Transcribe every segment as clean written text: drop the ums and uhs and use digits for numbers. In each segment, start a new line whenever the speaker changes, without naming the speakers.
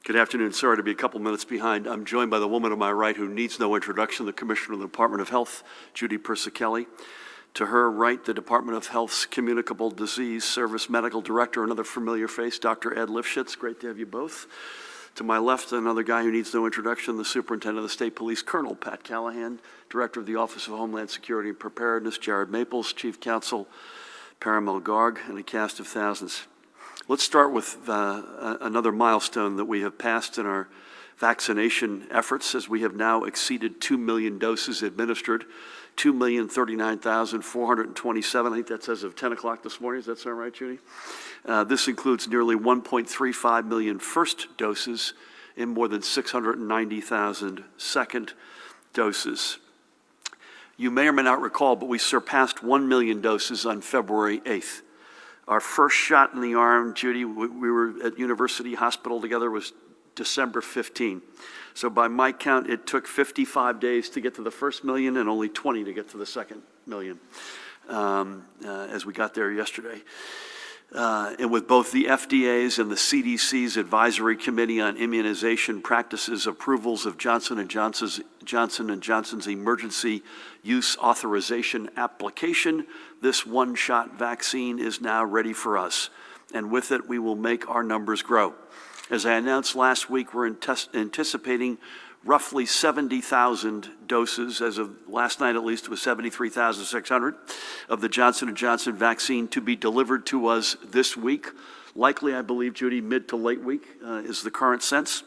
Good afternoon. Sorry to be a couple minutes behind. I'm joined by the woman to my right who needs no introduction, the Commissioner of the Department of Health, Judy Persicelli. To her right, the Department of Health's Communicable Disease Service Medical Director, another familiar face, Dr. Ed Lifshitz. Great to have you both. To my left, another guy who needs no introduction, the Superintendent of the State Police, Colonel Pat Callahan, Director of the Office of Homeland Security and Preparedness, Jared Maples, Chief Counsel, Paramel Garg, and a cast of thousands. Let's start with another milestone that we have passed in our vaccination efforts, as we have now exceeded 2 million doses administered, 2,039,427. I think that's as of 10 o'clock this morning. Does that sound right, Judy? This includes nearly 1.35 million first doses and more than 690,000 second doses. You may or may not recall, but we surpassed 1 million doses on February 8th. Our first shot in the arm, Judy, we were at University Hospital together, was December 15. So by my count, it took 55 days to get to the first million and only 20 to get to the second million as we got there yesterday. And with both the FDA's and the CDC's Advisory Committee on Immunization Practices approvals of Johnson & Johnson's emergency use authorization application, this one-shot vaccine is now ready for us. And with it, we will make our numbers grow. As I announced last week, we're anticipating roughly 70,000 doses, as of last night at least, it was 73,600, of the Johnson & Johnson vaccine to be delivered to us this week. Likely, I believe, Judy, mid to late week is the current sense.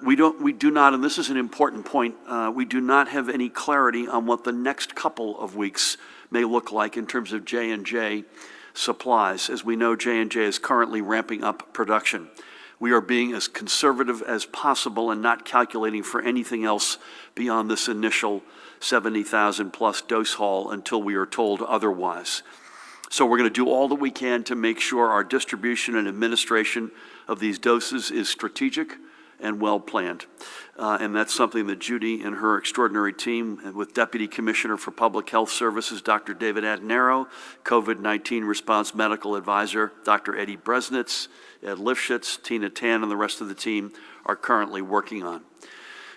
We do not, and this is an important point, we do not have any clarity on what the next couple of weeks may look like in terms of J&J supplies. As we know, J&J is currently ramping up production. We are being as conservative as possible and not calculating for anything else beyond this initial 70,000 plus dose haul until we are told otherwise. So we're going to do all that we can to make sure our distribution and administration of these doses is strategic and well planned. And that's something that Judy and her extraordinary team, with Deputy Commissioner for Public Health Services, Dr. David Adenaro, COVID-19 Response Medical Advisor, Dr. Eddie Bresnitz, Ed Lifshitz, Tina Tan, and the rest of the team are currently working on.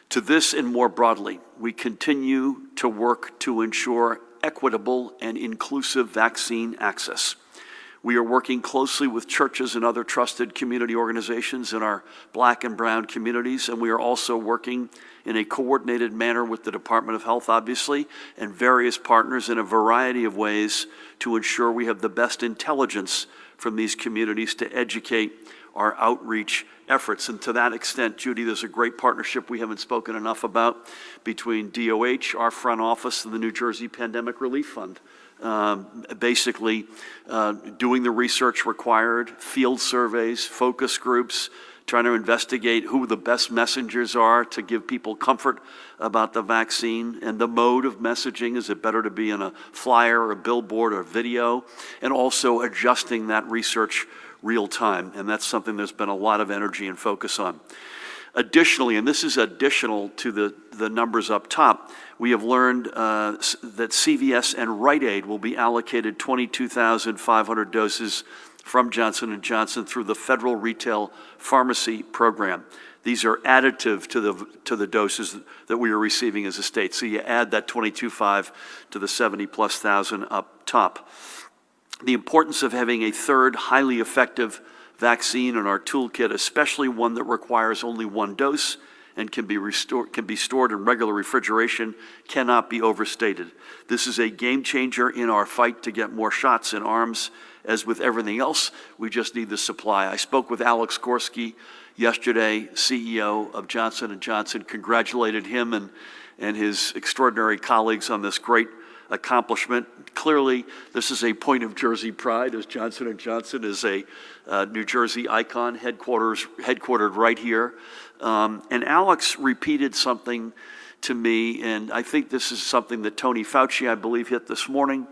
To this and more broadly, we continue to work to ensure equitable and inclusive vaccine access. We are working closely with churches and other trusted community organizations in our Black and brown communities, and we are also working in a coordinated manner with the Department of Health, obviously, and various partners in a variety of ways to ensure we have the best intelligence from these communities to educate our outreach efforts. And to that extent, Judy, there's a great partnership we haven't spoken enough about between DOH, our front office, and the New Jersey Pandemic Relief Fund. Basically doing the research required, field surveys, focus groups, trying to investigate who the best messengers are to give people comfort about the vaccine and the mode of messaging. Is it better to be in a flyer or a billboard or video? And also adjusting that research real time. And that's something there's been a lot of energy and focus on. Additionally, and this is additional to the numbers up top, we have learned that CVS and Rite Aid will be allocated 22,500 doses from Johnson & Johnson through the Federal Retail Pharmacy Program. These are additive to the doses that we are receiving as a state. So you add that 22,500 to the 70+ thousand up top. The importance of having a third highly effective vaccine in our toolkit, especially one that requires only one dose and can be stored in regular refrigeration, cannot be overstated. This is a game changer in our fight to get more shots in arms. As with everything else, we just need the supply. I spoke with Alex Gorski yesterday, CEO of Johnson & Johnson, congratulated him and his extraordinary colleagues on this great accomplishment. Clearly, this is a point of Jersey pride, as Johnson & Johnson is a New Jersey icon, headquartered right here. And Alex repeated something to me, and I think this is something that Tony Fauci, I believe, hit this morning.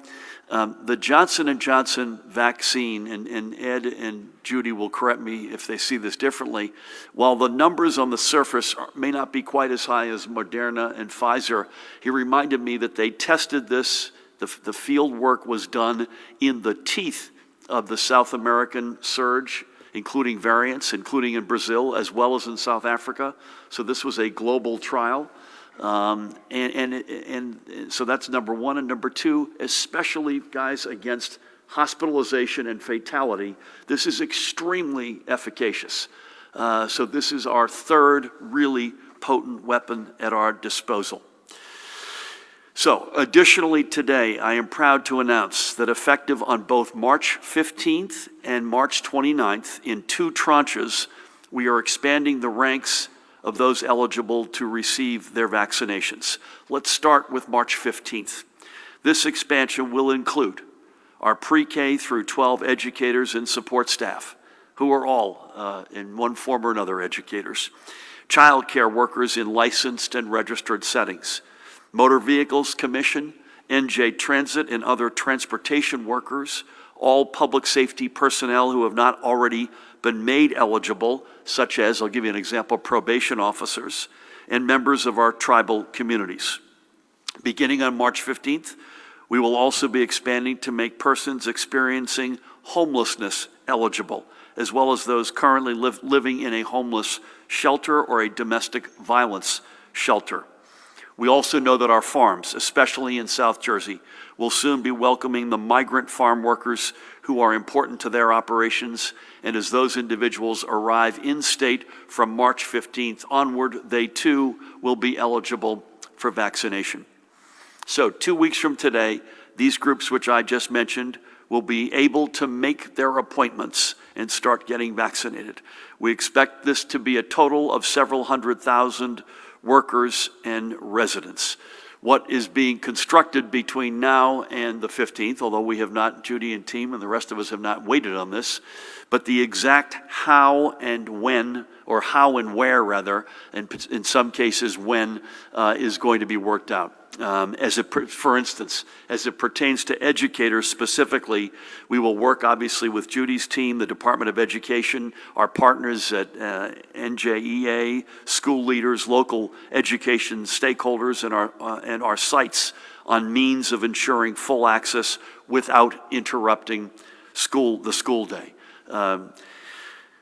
The Johnson & Johnson vaccine, and Ed and Judy will correct me if they see this differently, while the numbers on the surface may not be quite as high as Moderna and Pfizer, he reminded me that they tested this, the field work was done in the teeth of the South American surge including variants, including in Brazil as well as in South Africa. So this was a global trial. And so that's number one. And number two, especially, guys, against hospitalization and fatality, this is extremely efficacious. So this is our third really potent weapon at our disposal. So additionally today, I am proud to announce that effective on both March 15th and March 29th, in 2 tranches, we are expanding the ranks of those eligible to receive their vaccinations. Let's start with March 15th. This expansion will include our pre-K through 12 educators and support staff, who are all, in one form or another, educators, child care workers in licensed and registered settings, Motor Vehicles Commission, NJ Transit, and other transportation workers, all public safety personnel who have not already been made eligible, such as, I'll give you an example, probation officers, and members of our tribal communities. Beginning on March 15th, we will also be expanding to make persons experiencing homelessness eligible, as well as those currently living in a homeless shelter or a domestic violence shelter. We also know that our farms, especially in South Jersey, will soon be welcoming the migrant farm workers who are important to their operations, and as those individuals arrive in state from March 15th onward, they too will be eligible for vaccination. So 2 weeks from today, these groups which I just mentioned will be able to make their appointments and start getting vaccinated. We expect this to be a total of several 100,000 workers and residents. What is being constructed between now and the 15th, although we have not, Judy and team and the rest of us have not waited on this, but the exact how and when, or how and where rather, and in some cases when, is going to be worked out. For instance, as it pertains to educators specifically, we will work obviously with Judy's team, the Department of Education, our partners at NJEA, school leaders, local education stakeholders, and our sites on means of ensuring full access without interrupting the school day.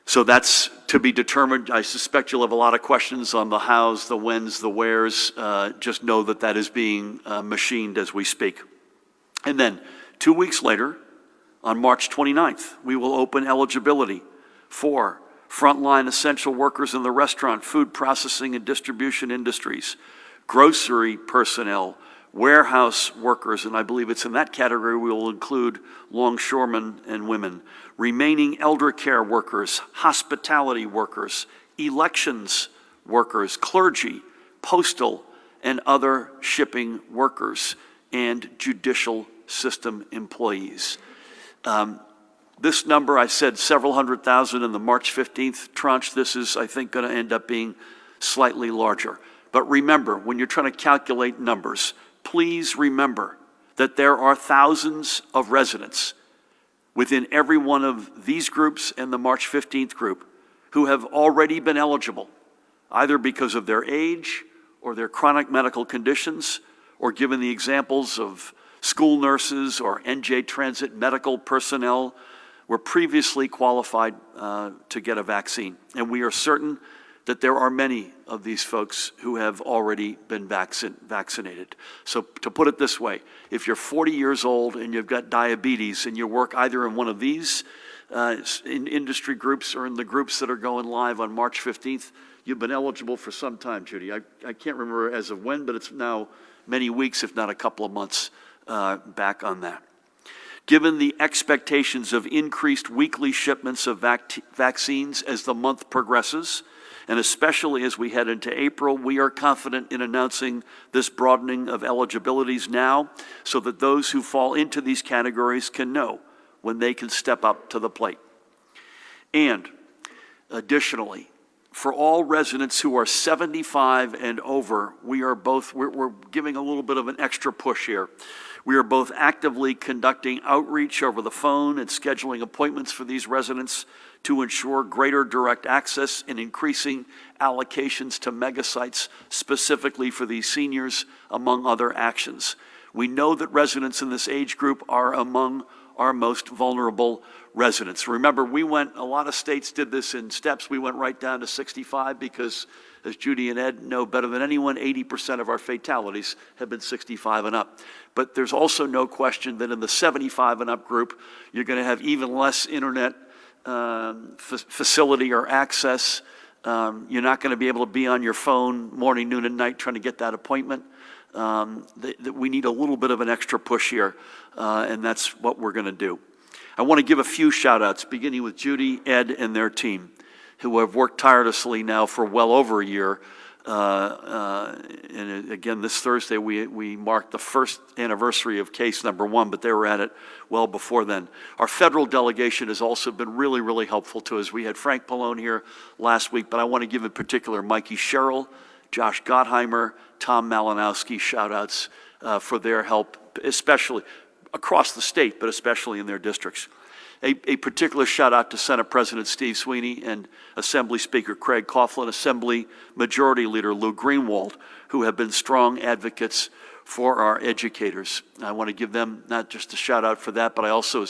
So that's to be determined. I suspect you'll have a lot of questions on the hows, the whens, the wheres. Just know that that is being machined as we speak. And then 2 weeks later, on March 29th, we will open eligibility for frontline essential workers in the restaurant, food processing and distribution industries, grocery personnel, warehouse workers, and I believe it's in that category we will include longshoremen and women, remaining elder care workers, hospitality workers, elections workers, clergy, postal and other shipping workers, and judicial system employees. This number, I said several 100,000 in the March 15th tranche. This is, I think, going to end up being slightly larger. But remember, when you're trying to calculate numbers, please remember that there are thousands of residents within every one of these groups and the March 15th group who have already been eligible, either because of their age or their chronic medical conditions, or given the examples of school nurses or NJ Transit medical personnel were previously qualified to get a vaccine. And we are certain that there are many of these folks who have already been vaccinated. So to put it this way, if you're 40 years old and you've got diabetes and you work either in one of these in industry groups or in the groups that are going live on March 15th, you've been eligible for some time, Judy. I can't remember as of when, but it's now many weeks, if not a couple of months back on that. Given the expectations of increased weekly shipments of vaccines as the month progresses, and especially as we head into April, we are confident in announcing this broadening of eligibilities now so that those who fall into these categories can know when they can step up to the plate. And additionally, for all residents who are 75 and over, we're giving a little bit of an extra push here. We are both actively conducting outreach over the phone and scheduling appointments for these residents to ensure greater direct access and increasing allocations to megasites specifically for these seniors, among other actions. We know that residents in this age group are among our most vulnerable residents. Remember, a lot of states did this in steps. We went right down to 65 because, as Judy and Ed know better than anyone, 80% of our fatalities have been 65 and up. But there's also no question that in the 75 and up group, you're going to have even less internet facility or access. You're not going to be able to be on your phone morning, noon, and night trying to get that appointment. We need a little bit of an extra push here, and that's what we're going to do. I want to give a few shout-outs, beginning with Judy, Ed, and their team, who have worked tirelessly now for well over a year. And again, this Thursday, we marked the first anniversary of case number 1, but they were at it well before then. Our federal delegation has also been really, really helpful to us. We had Frank Pallone here last week, but I want to give in particular Mikey Sherrill, Josh Gottheimer, Tom Malinowski shout-outs for their help, especially across the state, but especially in their districts. A particular shout-out to Senate President Steve Sweeney and Assembly Speaker Craig Coughlin, Assembly Majority Leader Lou Greenwald, who have been strong advocates for our educators. I want to give them not just a shout-out for that, but I also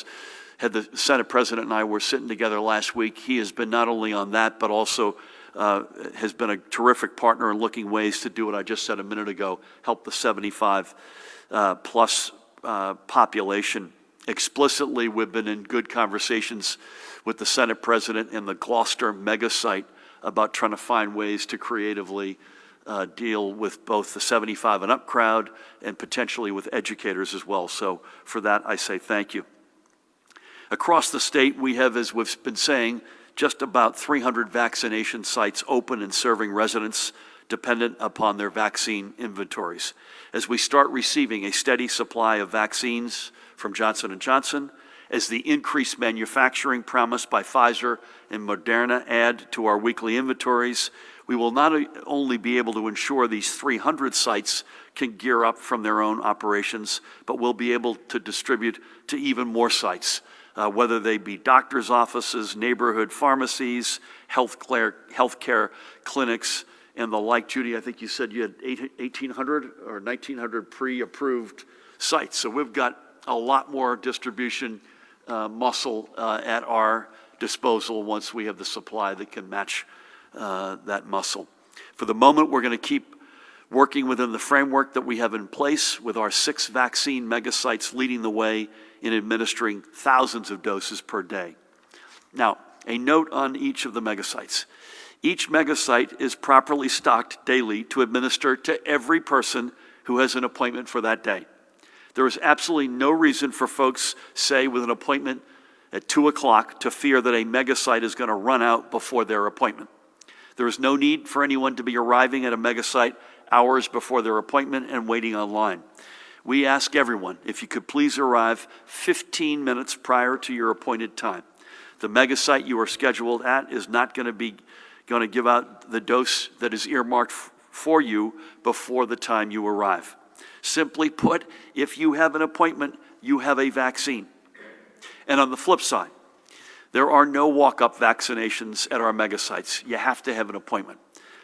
had the Senate President and I were sitting together last week. He has been not only on that, but also has been a terrific partner in looking ways to do what I just said a minute ago, help the 75 plus population. Explicitly, we've been in good conversations with the Senate President and the Gloucester mega site about trying to find ways to creatively deal with both the 75 and up crowd and potentially with educators as well. So for that, I say thank you. Across the state, we have, as we've been saying, just about 300 vaccination sites open and serving residents dependent upon their vaccine inventories. As we start receiving a steady supply of vaccines from Johnson & Johnson, as the increased manufacturing promised by Pfizer and Moderna add to our weekly inventories, we will not only be able to ensure these 300 sites can gear up from their own operations, but we'll be able to distribute to even more sites, whether they be doctors' offices, neighborhood pharmacies, healthcare clinics, and the like. Judy, I think you said you had 1,800 or 1,900 pre-approved sites. So we've got a lot more distribution muscle at our disposal once we have the supply that can match that muscle. For the moment, we're going to keep working within the framework that we have in place with our 6 vaccine megasites leading the way in administering thousands of doses per day. Now, a note on each of the megasites. Each megasite is properly stocked daily to administer to every person who has an appointment for that day. There is absolutely no reason for folks, say, with an appointment at 2 o'clock to fear that a megasite is going to run out before their appointment. There is no need for anyone to be arriving at a megasite hours before their appointment and waiting online. We ask everyone, if you could please arrive 15 minutes prior to your appointed time. The megasite you are scheduled at is not going to give out the dose that is earmarked for you before the time you arrive. Simply put, if you have an appointment, you have a vaccine. And on the flip side, there are no walk-up vaccinations at our megasites. You have to have an appointment.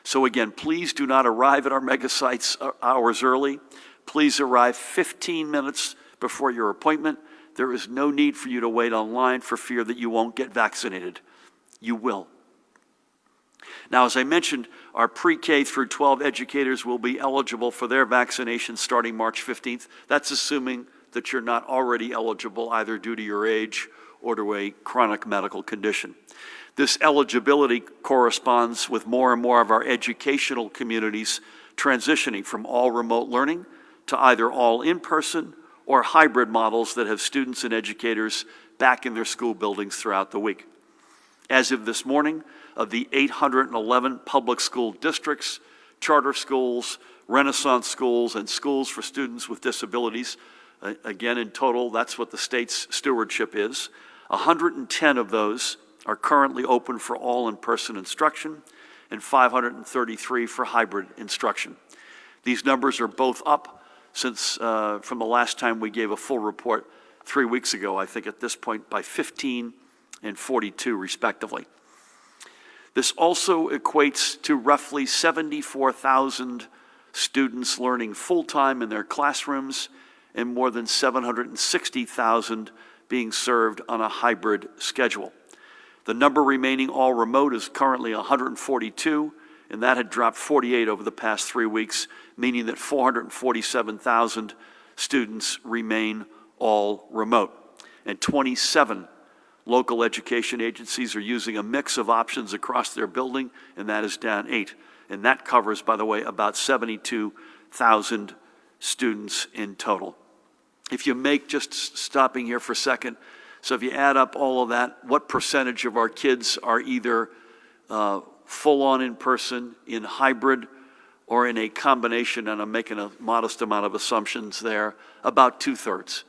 So again, please do not arrive at our megasites hours early. Please arrive 15 minutes before your appointment. There is no need for you to wait online for fear that you won't get vaccinated. You will. Now, as I mentioned, our pre-K through 12 educators will be eligible for their vaccination starting March 15th. That's assuming that you're not already eligible either due to your age or to a chronic medical condition. This eligibility corresponds with more and more of our educational communities transitioning from all remote learning to either all in-person or hybrid models that have students and educators back in their school buildings throughout the week. As of this morning, of the 811 public school districts, charter schools, Renaissance schools, and schools for students with disabilities, again in total, that's what the state's stewardship is, 110 of those are currently open for all in-person instruction and 533 for hybrid instruction. These numbers are both up since from the last time we gave a full report 3 weeks ago, I think at this point by 15 and 42 respectively. This also equates to roughly 74,000 students learning full-time in their classrooms and more than 760,000 being served on a hybrid schedule. The number remaining all remote is currently 142, and that had dropped 48 over the past 3 weeks, meaning that 447,000 students remain all remote. And 27 local education agencies are using a mix of options across their building, and that is down 8. And that covers, by the way, about 72,000 students in total. If you make, just stopping here for a second, so if you add up all of that, what percentage of our kids are either full-on in person, in hybrid, or in a combination, and I'm making a modest amount of assumptions there, about 2/3.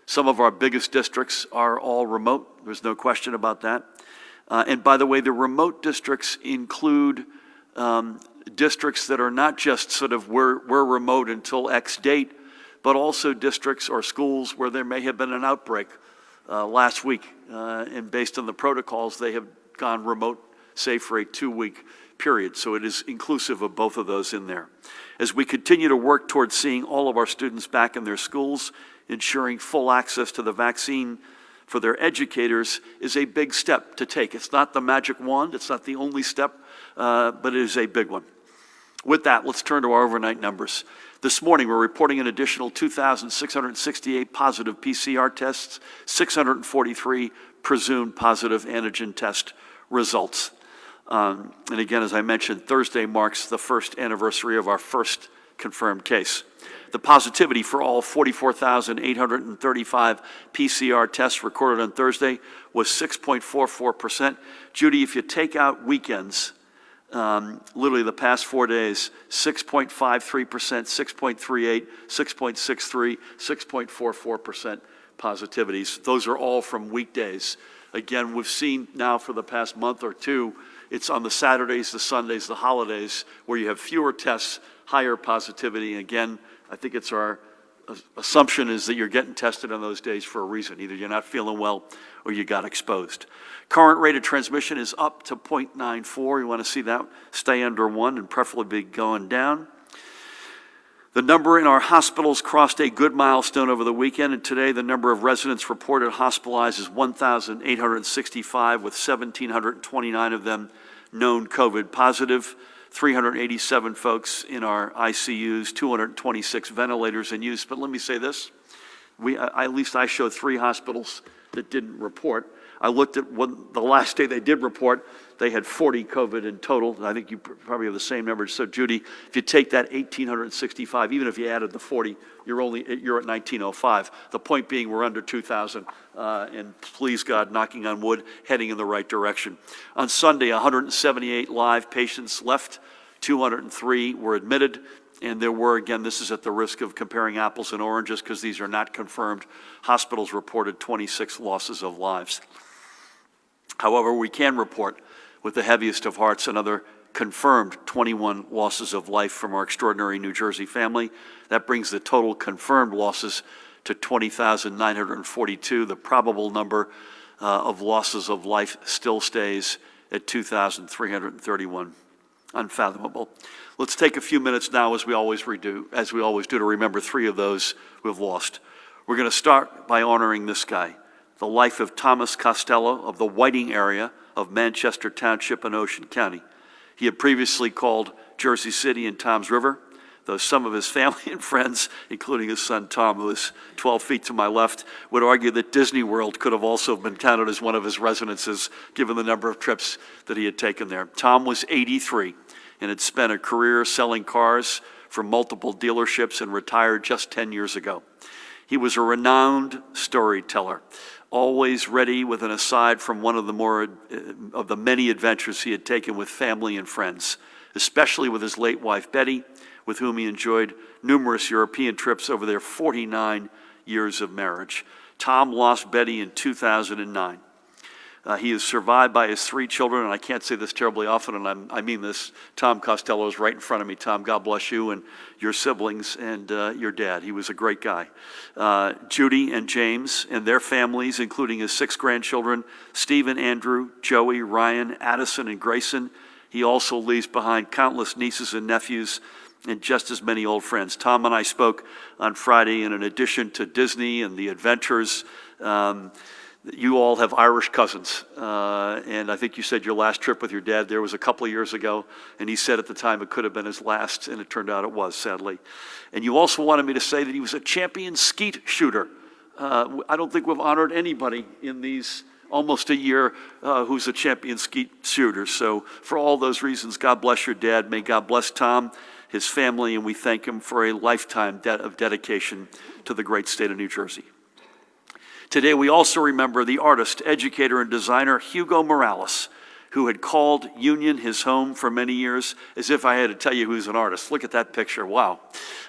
Some of our biggest districts are all remote. There's no question about that. And by the way, the remote districts include districts that are not just sort of we're remote until X date, but also districts or schools where there may have been an outbreak last week. And based on the protocols, they have gone remote, say, for a 2-week period. So it is inclusive of both of those in there. As we continue to work towards seeing all of our students back in their schools, ensuring full access to the vaccine for their educators is a big step to take. It's not the magic wand, it's not the only step, but it is a big one. With that, let's turn to our overnight numbers. This morning, we're reporting an additional 2,668 positive PCR tests, 643 presumed positive antigen test results. And again, as I mentioned, Thursday marks the first anniversary of our first confirmed case. The positivity for all 44,835 PCR tests recorded on Thursday was 6.44%. Judy, if you take out weekends, literally the past 4 days, 6.53%, 6.38, 6.63, 6.44% positivities. Those are all from weekdays. Again, we've seen now for the past month or two, it's on the Saturdays, the Sundays, the holidays, where you have fewer tests, higher positivity. Again, I think it's our assumption is that you're getting tested on those days for a reason. Either you're not feeling well or you got exposed. Current rate of transmission is up to 0.94. You want to see that stay under 1 and preferably be going down. The number in our hospitals crossed a good milestone over the weekend, and today the number of residents reported hospitalized is 1,865, with 1,729 of them known COVID positive. 387 folks in our ICUs, 226 ventilators in use. But let me say this, at least I showed 3 hospitals that didn't report. I looked at the last day they did report, they had 40 COVID in total. I think you probably have the same numbers. So Judy, if you take that 1,865, even if you added the 40, you're at 1,905. The point being, we're under 2,000, and please God, knocking on wood, heading in the right direction. On Sunday, 178 live patients left, 203 were admitted, and there were, again, this is at the risk of comparing apples and oranges because these are not confirmed. Hospitals reported 26 losses of lives. However, we can report with the heaviest of hearts another confirmed 21 losses of life from our extraordinary New Jersey family. That brings the total confirmed losses to 20,942. The probable number of losses of life still stays at 2,331. Unfathomable. Let's take a few minutes now, as we always do, to remember 3 of those who have lost. We're going to start by honoring this guy, the life of Thomas Costello of the Whiting area of Manchester Township in Ocean County. He had previously called Jersey City and Toms River, though some of his family and friends, including his son Tom, who is 12 feet to my left, would argue that Disney World could have also been counted as one of his residences, given the number of trips that he had taken there. Tom was 83 and had spent a career selling cars for multiple dealerships and retired just 10 years ago. He was a renowned storyteller, always ready with an aside from one of the many adventures he had taken with family and friends, especially with his late wife Betty, with whom he enjoyed numerous European trips over their 49 years of marriage. Tom lost Betty in 2009. He is survived by his 3 children, and I can't say this terribly often, and I mean this. Tom Costello is right in front of me. Tom, God bless you and your siblings and your dad. He was a great guy. Judy and James and their families, including his 6 grandchildren, Stephen, Andrew, Joey, Ryan, Addison, and Grayson. He also leaves behind countless nieces and nephews and just as many old friends. Tom and I spoke on Friday, and in addition to Disney and the adventures, you all have Irish cousins. And I think you said your last trip with your dad there was a couple of years ago, and he said at the time it could have been his last, and it turned out it was, sadly. And you also wanted me to say that he was a champion skeet shooter. I don't think we've honored anybody in these almost a year who's a champion skeet shooter. So for all those reasons, God bless your dad. May God bless Tom, his family, and we thank him for a lifetime of dedication to the great state of New Jersey. Today we also remember the artist, educator, and designer Hugo Morales, who had called Union his home for many years, as if I had to tell you who's an artist. Look at that picture, wow.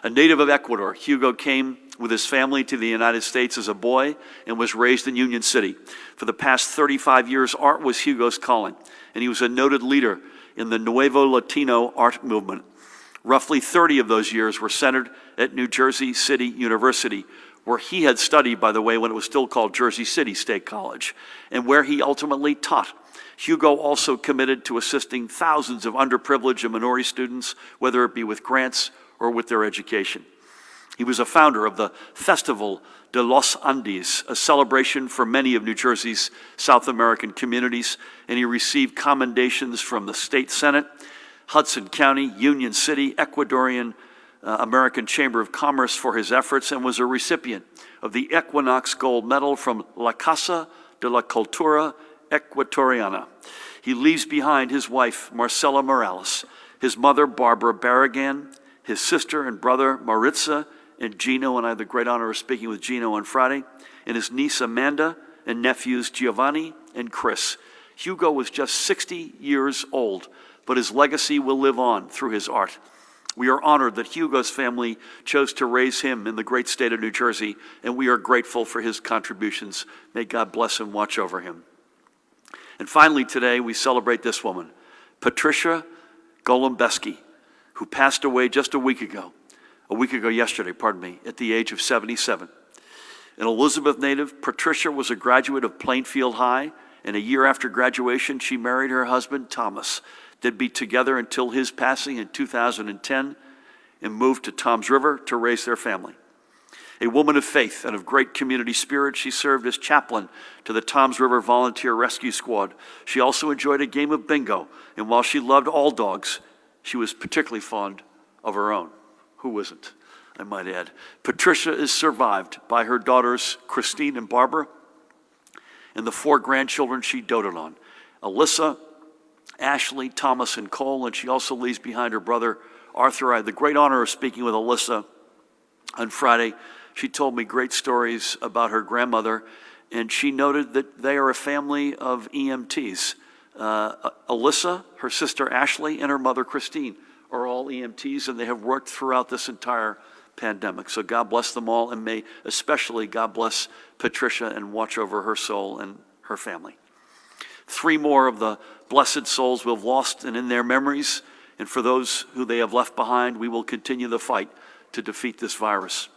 A native of Ecuador, Hugo came with his family to the United States as a boy and was raised in Union City. For the past 35 years, art was Hugo's calling, and he was a noted leader in the Nuevo Latino art movement. Roughly 30 of those years were centered at New Jersey City University, where he had studied, by the way, when it was still called Jersey City State College, and where he ultimately taught. Hugo also committed to assisting thousands of underprivileged and minority students, whether it be with grants or with their education. He was a founder of the Festival de los Andes, a celebration for many of New Jersey's South American communities, and he received commendations from the State Senate, Hudson County, Union City, Ecuadorian American Chamber of Commerce for his efforts, and was a recipient of the Equinox Gold Medal from La Casa de la Cultura Ecuatoriana. He leaves behind his wife, Marcela Morales, his mother, Barbara Barragan, his sister and brother, Maritza and Gino, and I had the great honor of speaking with Gino on Friday, and his niece, Amanda, and nephews, Giovanni and Chris. Hugo was just 60 years old, but his legacy will live on through his art. We are honored that Hugo's family chose to raise him in the great state of New Jersey, and we are grateful for his contributions. May God bless and watch over him. And finally today, we celebrate this woman, Patricia Golombeski, who passed away just a week ago yesterday, at the age of 77. An Elizabeth native, Patricia was a graduate of Plainfield High, and a year after graduation, she married her husband, Thomas. They'd be together until his passing in 2010 and moved to Toms River to raise their family. A woman of faith and of great community spirit, she served as chaplain to the Toms River Volunteer Rescue Squad. She also enjoyed a game of bingo, and while she loved all dogs, she was particularly fond of her own. Who isn't, I might add. Patricia is survived by her daughters, Christine and Barbara, and the 4 grandchildren she doted on, Alyssa, Ashley, Thomas, and Cole, and she also leaves behind her brother, Arthur. I had the great honor of speaking with Alyssa on Friday. She told me great stories about her grandmother, and she noted that they are a family of EMTs. Alyssa, her sister Ashley, and her mother Christine are all EMTs, and they have worked throughout this entire pandemic. So God bless them all, and may especially God bless Patricia and watch over her soul and her family. 3 more of the blessed souls we've lost, and in their memories, and for those who they have left behind, we will continue the fight to defeat this virus.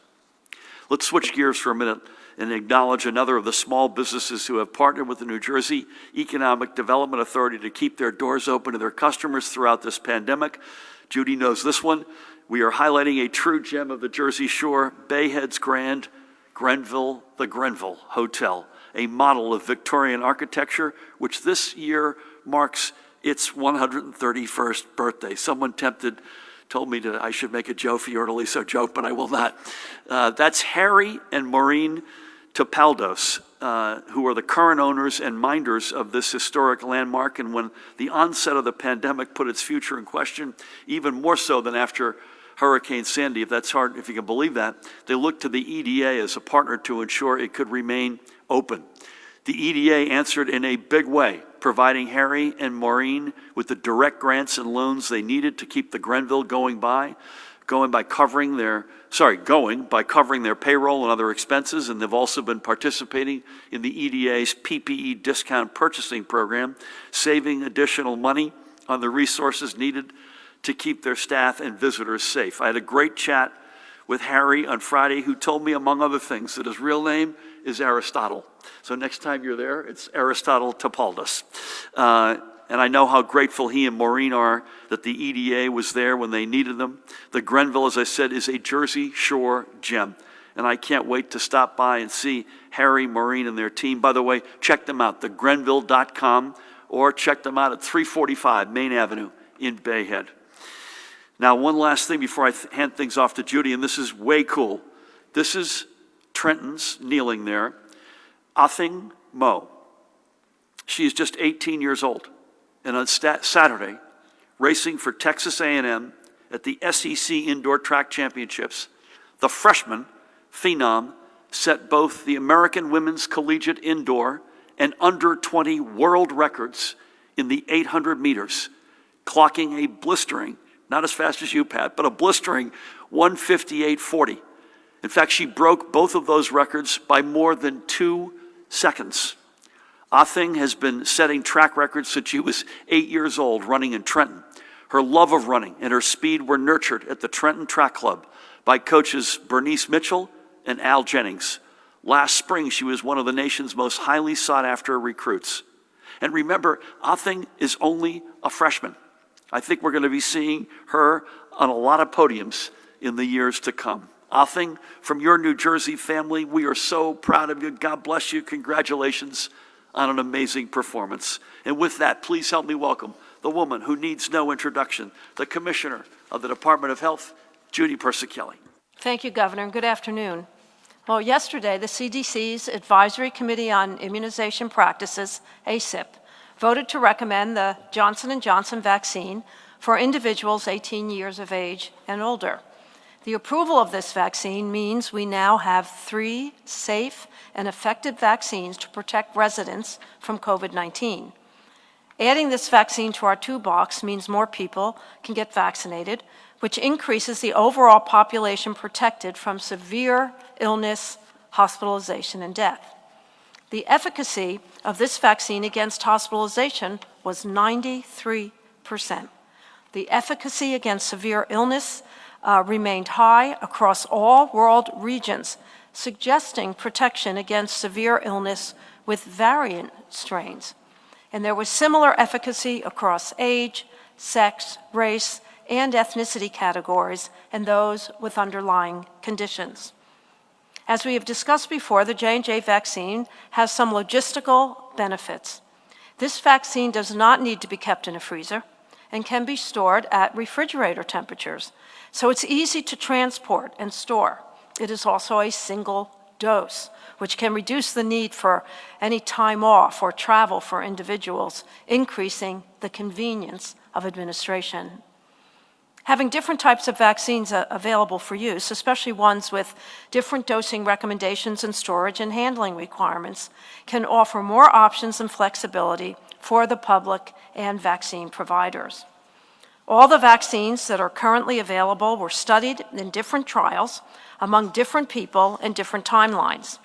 Let's switch gears for a minute and acknowledge another of the small businesses who have partnered with the New Jersey Economic Development Authority to keep their doors open to their customers throughout this pandemic. Judy knows this one. We are highlighting a true gem of the Jersey Shore, Bayhead's Grand Grenville, the Grenville Hotel, a model of Victorian architecture, which this year marks its 131st birthday. Someone told me I should make a Joe Fiordaliso joke, but I will not. That's Harry and Maureen Topaldos, who are the current owners and minders of this historic landmark. And when the onset of the pandemic put its future in question, even more so than after Hurricane Sandy, if you can believe that, they looked to the EDA as a partner to ensure it could remain open. The EDA answered in a big way, providing Harry and Maureen with the direct grants and loans they needed to keep the Grenville going by covering their payroll and other expenses, and they've also been participating in the EDA's PPE discount purchasing program, saving additional money on the resources needed to keep their staff and visitors safe. I had a great chat with Harry on Friday, who told me, among other things, that his real name is Aristotle. So next time you're there, it's Aristotle Topaldos. and I know how grateful he and Maureen are that the EDA was there when they needed them. The Grenville, as I said, is a Jersey Shore gem, and I can't wait to stop by and see Harry, Maureen, and their team. By the way, check them out, thegrenville.com, or check them out at 345 Main Avenue in Bay Head. Now, one last thing before I hand things off to Judy, and this is way cool. This is Trenton's kneeling there, Athing Mo. She is just 18 years old, and on Saturday, racing for Texas A&M at the SEC Indoor Track Championships, the freshman phenom set both the American Women's Collegiate Indoor and under-20 world records in the 800 meters, clocking a blistering, not as fast as you, Pat, but a blistering 1:58.40. In fact, she broke both of those records by more than 2 seconds. Athing has been setting track records since she was 8 years old, running in Trenton. Her love of running and her speed were nurtured at the Trenton Track Club by coaches Bernice Mitchell and Al Jennings. Last spring, she was one of the nation's most highly sought-after recruits. And remember, Athing is only a freshman. I think we're going to be seeing her on a lot of podiums in the years to come. Athing, from your New Jersey family, we are so proud of you. God bless you. Congratulations on an amazing performance. And with that, please help me welcome the woman who needs no introduction, the Commissioner of the Department of Health, Judy Persichilli.
Thank you, Governor, and good afternoon. Well, yesterday, the CDC's Advisory Committee on Immunization Practices, ACIP, voted to recommend the Johnson & Johnson vaccine for individuals 18 years of age and older. The approval of this vaccine means we now have 3 safe and effective vaccines to protect residents from COVID-19. Adding this vaccine to our toolbox means more people can get vaccinated, which increases the overall population protected from severe illness, hospitalization, and death. The efficacy of this vaccine against hospitalization was 93%. The efficacy against severe illness remained high across all world regions, suggesting protection against severe illness with variant strains. And there was similar efficacy across age, sex, race, and ethnicity categories, and those with underlying conditions. As we have discussed before, the J&J vaccine has some logistical benefits. This vaccine does not need to be kept in a freezer and can be stored at refrigerator temperatures, so it's easy to transport and store. It is also a single dose, which can reduce the need for any time off or travel for individuals, increasing the convenience of administration. Having different types of vaccines available for use, especially ones with different dosing recommendations and storage and handling requirements, can offer more options and flexibility for the public and vaccine providers. All the vaccines that are currently available were studied in different trials among different people and different timelines.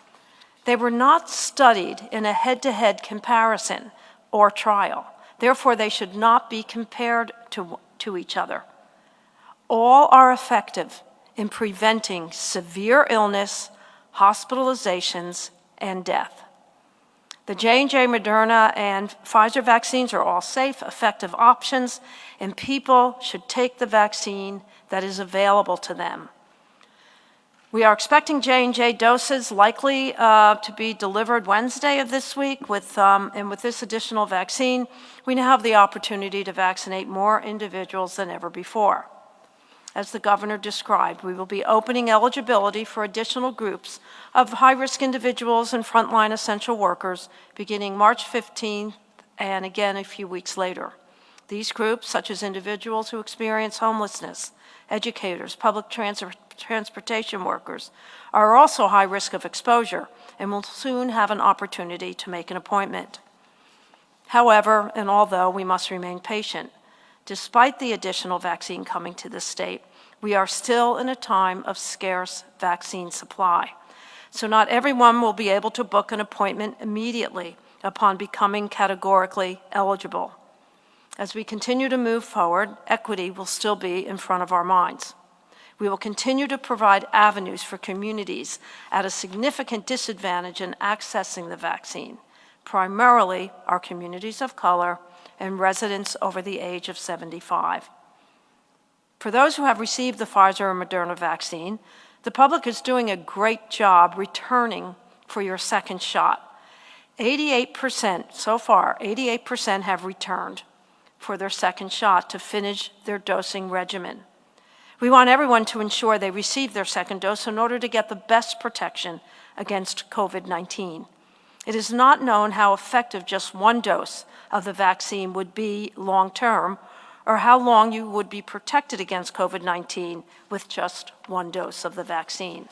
They were not studied in a head-to-head comparison or trial. Therefore, they should not be compared to each other. All are effective in preventing severe illness, hospitalizations, and death. The J&J, Moderna, and Pfizer vaccines are all safe, effective options, and people should take the vaccine that is available to them. We are expecting J&J doses likely to be delivered Wednesday of this week, and with this additional vaccine, we now have the opportunity to vaccinate more individuals than ever before. As the governor described, we will be opening eligibility for additional groups of high-risk individuals and frontline essential workers beginning March 15th and again a few weeks later. These groups, such as individuals who experience homelessness, educators, public transportation workers, are also high risk of exposure and will soon have an opportunity to make an appointment. However, and although we must remain patient, despite the additional vaccine coming to the state, we are still in a time of scarce vaccine supply. So not everyone will be able to book an appointment immediately upon becoming categorically eligible. As we continue to move forward, equity will still be in front of our minds. We will continue to provide avenues for communities at a significant disadvantage in accessing the vaccine, primarily our communities of color, and residents over the age of 75. For those who have received the Pfizer or Moderna vaccine, the public is doing a great job returning for your second shot. 88%, so far, 88% have returned for their second shot to finish their dosing regimen. We want everyone to ensure they receive their second dose in order to get the best protection against COVID-19. It is not known how effective just one dose of the vaccine would be long-term, or how long you would be protected against COVID-19 with just one dose of the vaccine.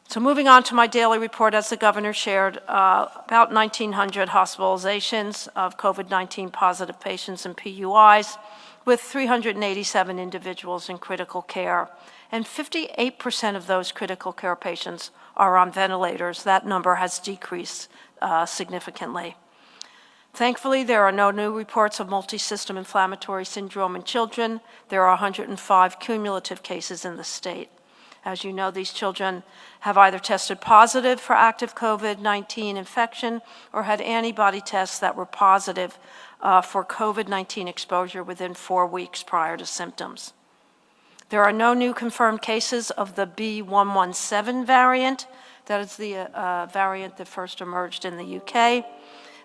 So moving on to my daily report, as the governor shared, about 1,900 hospitalizations of COVID-19 positive patients and PUIs, with 387 individuals in critical care. And 58% of those critical care patients are on ventilators. That number has decreased significantly. Thankfully, there are no new reports of multisystem inflammatory syndrome in children. There are 105 cumulative cases in the state. As you know, these children have either tested positive for active COVID-19 infection or had antibody tests that were positive for COVID-19 exposure within 4 weeks prior to symptoms. There are no new confirmed cases of the B.1.1.7 variant. That is the variant that first emerged in the UK.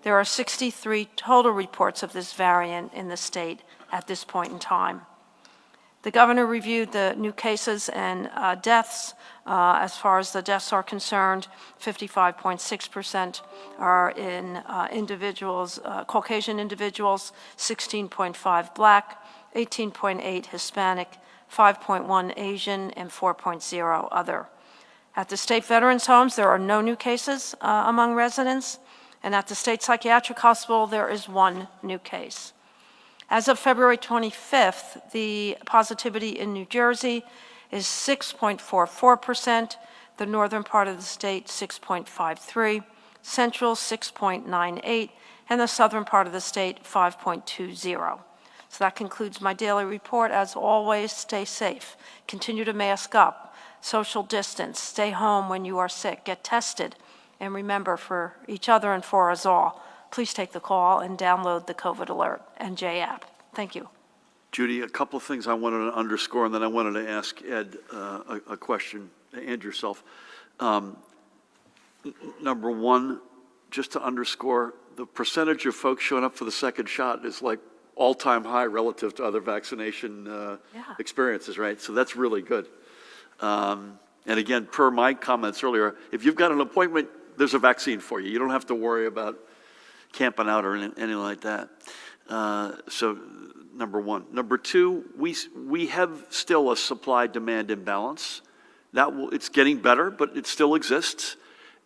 There are 63 total reports of this variant in the state at this point in time. The governor reviewed the new cases and deaths. As far as the deaths are concerned, 55.6% are in individuals, Caucasian individuals, 16.5 Black, 18.8 Hispanic, 5.1 Asian, and 4.0 other. At the state veterans' homes, there are no new cases among residents. And at the State Psychiatric Hospital, there is one new case. As of February 25th, the positivity in New Jersey is 6.44%, the northern part of the state 6.53%, central 6.98%, and the southern part of the state 5.20%. So that concludes my daily report. As always, stay safe, continue to mask up, social distance, stay home when you are sick, get tested. And remember, for each other and for us all, please take the call and download the COVID Alert NJ app. Thank you.
Judy, a couple of things I wanted to underscore, and then I wanted to ask Ed a question, and yourself. Number one, just to underscore, the percentage of folks showing up for the second shot is like all-time high relative to other vaccination experiences, right? So that's really good. And again, per my comments earlier, if you've got an appointment, there's a vaccine for you. You don't have to worry about camping out or anything like that. So number one. Number two, we have still a supply-demand imbalance. It's getting better, but it still exists.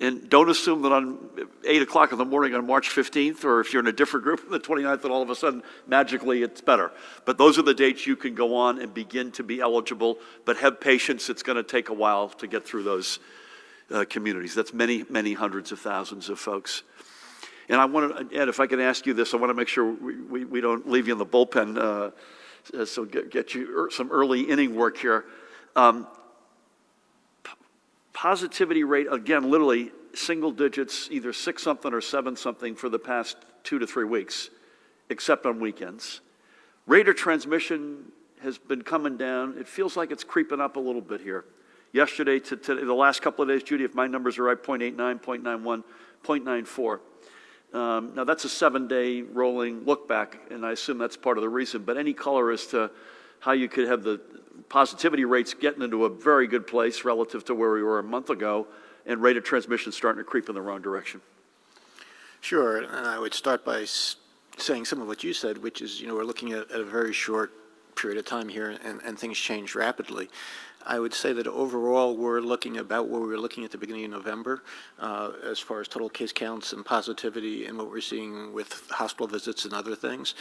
And don't assume that on 8 o'clock in the morning on March 15th, or if you're in a different group on the 29th, that all of a sudden, magically, it's better. But those are the dates you can go on and begin to be eligible, but have patience. It's going to take a while to get through those communities. That's many, many hundreds of thousands of folks. And I want to, Ed, if I can ask you this, I want to make sure we don't leave you in the bullpen, so get you some early inning work here. Positivity rate, again, literally single digits, either 6-something or 7-something for the past 2 to 3 weeks, except on weekends. Rate of transmission has been coming down. It feels like it's creeping up a little bit here. Yesterday to today, the last couple of days, Judy, if my numbers are right, 0.89, 0.91, 0.94. Now, that's a 7-day rolling look back, and I assume that's part of the reason. But any color as to how you could have the positivity rates getting into a very good place relative to where we were a month ago, and rate of transmission starting to creep in the wrong direction?
Sure, and I would start by saying some of what you said, which is, we're looking at a very short period of time here, and things change rapidly. I would say that overall we're looking about where we were looking at the beginning of November as far as total case counts and positivity and what we're seeing with hospital visits and other things.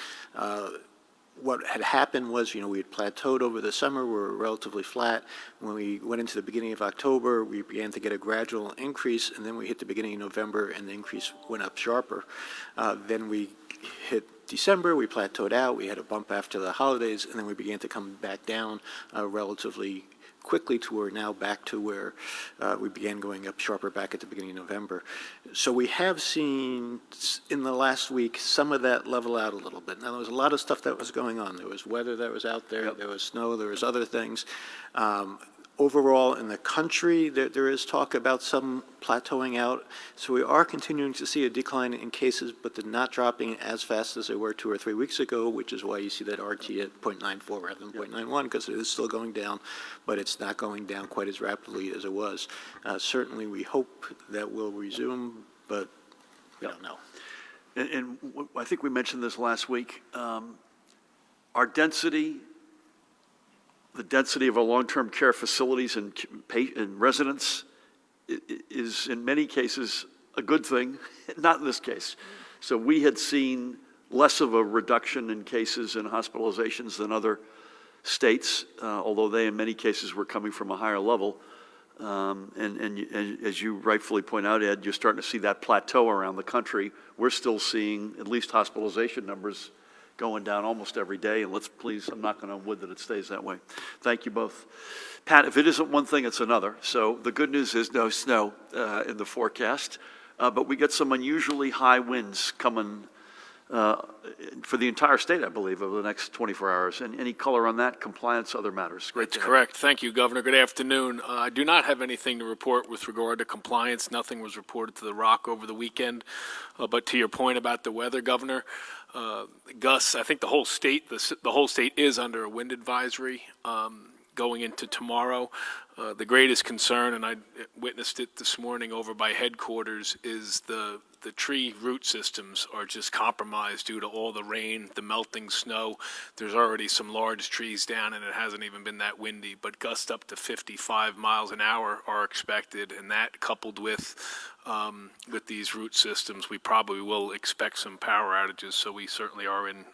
What had happened was, we had plateaued over the summer. We were relatively flat. When we went into the beginning of October, we began to get a gradual increase, and then we hit the beginning of November, and the increase went up sharper. Then we hit December, we plateaued out. We had a bump after the holidays, and then we began to come back down relatively quickly to we're now back to where we began going up sharper back at the beginning of November. So we have seen in the last week some of that level out a little bit. Now, there was a lot of stuff that was going on. There was weather that was out there. There was snow. There was other things. Overall, in the country, there is talk about some plateauing out. So we are continuing to see a decline in cases, but they're not dropping as fast as they were 2 or 3 weeks ago, which is why you see that RT at 0.94 rather than 0.91, because it is still going down, but it's not going down quite as rapidly as it was. Certainly, we hope that will resume, but we don't know.
And I think we mentioned this last week. Our density, the density of our long-term care facilities and residents is in many cases a good thing, not in this case. So we had seen less of a reduction in cases and hospitalizations than other states, although they in many cases were coming from a higher level. And as you rightfully point out, Ed, you're starting to see that plateau around the country. We're still seeing at least hospitalization numbers going down almost every day, and let's please, I'm knocking on wood that it stays that way. Thank you both. Pat, if it isn't one thing, it's another. So the good news is no snow in the forecast, but we get some unusually high winds coming for the entire state, I believe, over the next 24 hours. And any color on that? Compliance, other matters. Great.
That's correct. Thank you, Governor. Good afternoon. I do not have anything to report with regard to compliance. Nothing was reported to the Rock over the weekend. But to your point about the weather, Governor, Gus, I think the whole state is under a wind advisory going into tomorrow. The greatest concern, and I witnessed it this morning over by headquarters, is the tree root systems are just compromised due to all the rain, the melting snow. There's already some large trees down, and it hasn't even been that windy, but gusts up to 55 miles an hour are expected, and that coupled with these root systems, we probably will expect some power outages. So we certainly are in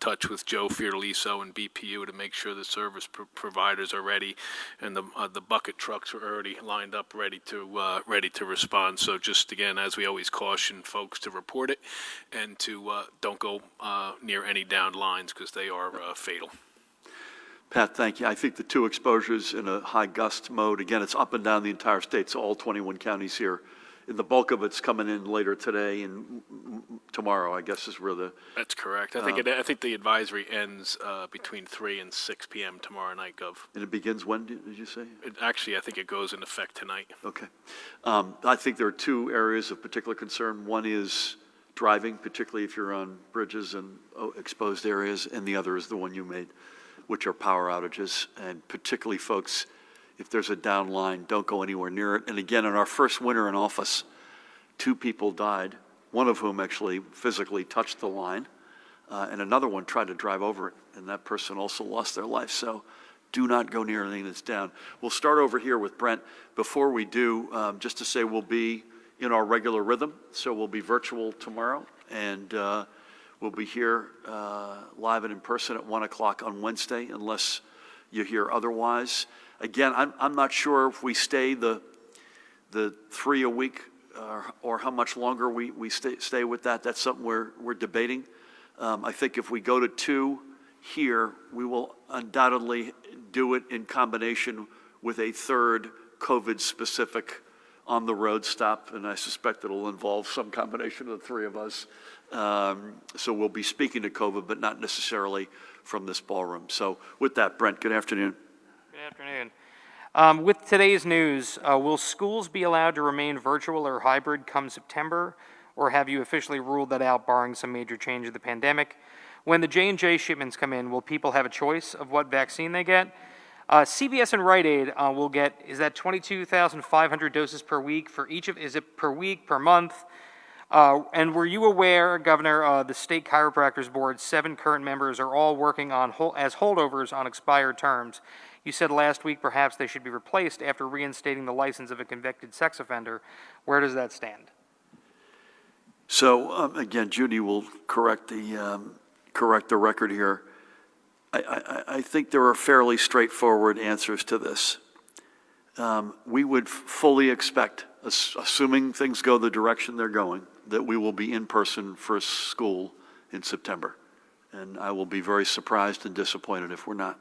touch with Joe Fiordaliso and BPU to make sure the service providers are ready, and the bucket trucks are already lined up, ready to respond. So just again, as we always caution folks to report it and to don't go near any downed lines because they are fatal.
Pat, thank you. I think the two exposures in a high gust mode, again, it's up and down the entire state, so all 21 counties here. And the bulk of it's coming in later today and tomorrow, I guess, is where the...
That's correct. I think the advisory ends between 3 and 6 p.m. tomorrow night, Gov.
And it begins when, did you say?
Actually, I think it goes in effect tonight.
Okay. I think there are two areas of particular concern. One is driving, particularly if you're on bridges and exposed areas, and the other is the one you made, which are power outages, and particularly folks, if there's a down line, don't go anywhere near it. And again, in our first winter in office, 2 people died, one of whom actually physically touched the line, and another one tried to drive over it, and that person also lost their life. So do not go near anything that's down. We'll start over here with Brent. Before we do, just to say we'll be in our regular rhythm, so we'll be virtual tomorrow, and we'll be here live and in person at 1 o'clock on Wednesday, unless you hear otherwise. Again, I'm not sure if we stay the 3 a week or how much longer we stay with that. That's something we're debating. I think if we go to 2 here, we will undoubtedly do it in combination with a third COVID-specific on-the-road stop, and I suspect it'll involve some combination of the 3 of us. So we'll be speaking to COVID, but not necessarily from this ballroom. So with that, Brent, good afternoon.
Good afternoon. With today's news, will schools be allowed to remain virtual or hybrid come September, or have you officially ruled that out barring some major change of the pandemic? When the J&J shipments come in, will people have a choice of what vaccine they get? CVS and Rite Aid will get, is that 22,500 doses per week for each of, is it per week, per month? And were you aware, Governor, the State Chiropractors Board, 7 current members are all working on as holdovers on expired terms. You said last week perhaps they should be replaced after reinstating the license of a convicted sex offender. Where does that stand?
So again, Judy will correct the record here. I think there are fairly straightforward answers to this. We would fully expect, assuming things go the direction they're going, that we will be in person for school in September. And I will be very surprised and disappointed if we're not.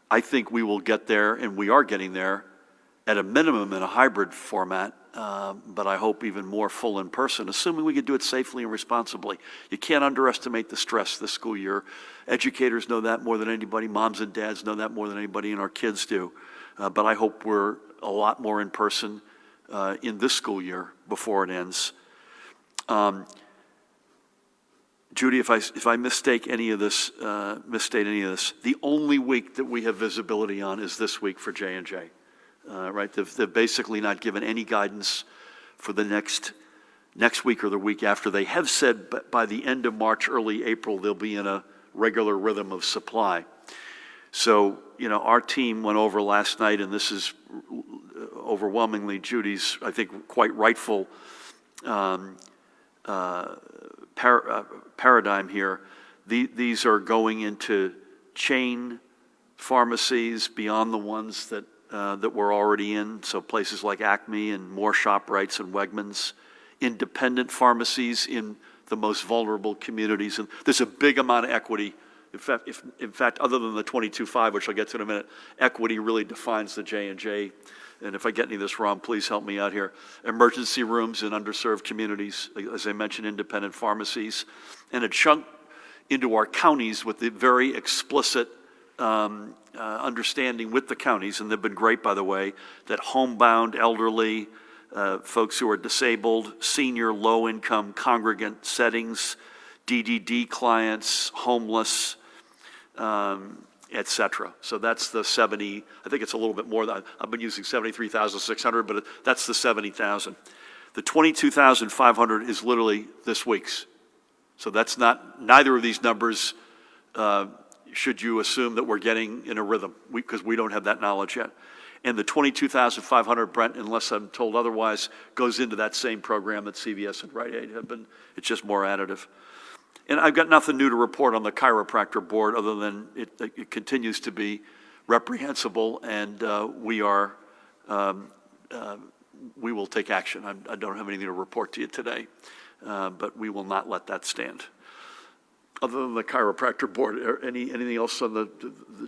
I think we will get there, and we are getting there, at a minimum in a hybrid format, but I hope even more full in person, assuming we can do it safely and responsibly. You can't underestimate the stress this school year. Educators know that more than anybody. Moms and dads know that more than anybody, and our kids do. But I hope we're a lot more in person in this school year before it ends. Judy, if I misstate any of this, the only week that we have visibility on is this week for J&J. Right? They've basically not given any guidance for the next week or the week after. They have said by the end of March, early April, they'll be in a regular rhythm of supply. So, our team went over last night, and this is overwhelmingly Judy's, I think, quite rightful paradigm here. These are going into chain pharmacies beyond the ones that we're already in, so places like Acme and more ShopRites and Wegmans, independent pharmacies in the most vulnerable communities. And there's a big amount of equity. In fact, other than the 22.5, which I'll get to in a minute, equity really defines the J&J. And if I get any of this wrong, please help me out here. Emergency rooms in underserved communities, as I mentioned, independent pharmacies, and a chunk into our counties with the very explicit understanding with the counties, and they've been great, by the way, that homebound, elderly, folks who are disabled, senior, low-income congregant settings, DDD clients, homeless, et cetera. So that's the 70, I think it's a little bit more than, I've been using 73,600, but that's the 70,000. The 22,500 is literally this week's. So that's neither of these numbers should you assume that we're getting in a rhythm, because we don't have that knowledge yet. And the 22,500, Brent, unless I'm told otherwise, goes into that same program that CVS and Rite Aid have been. It's just more additive. And I've got nothing new to report on the chiropractor board other than it continues to be reprehensible, and we will take action. I don't have anything to report to you today, but we will not let that stand. Other than the chiropractor board, anything else on the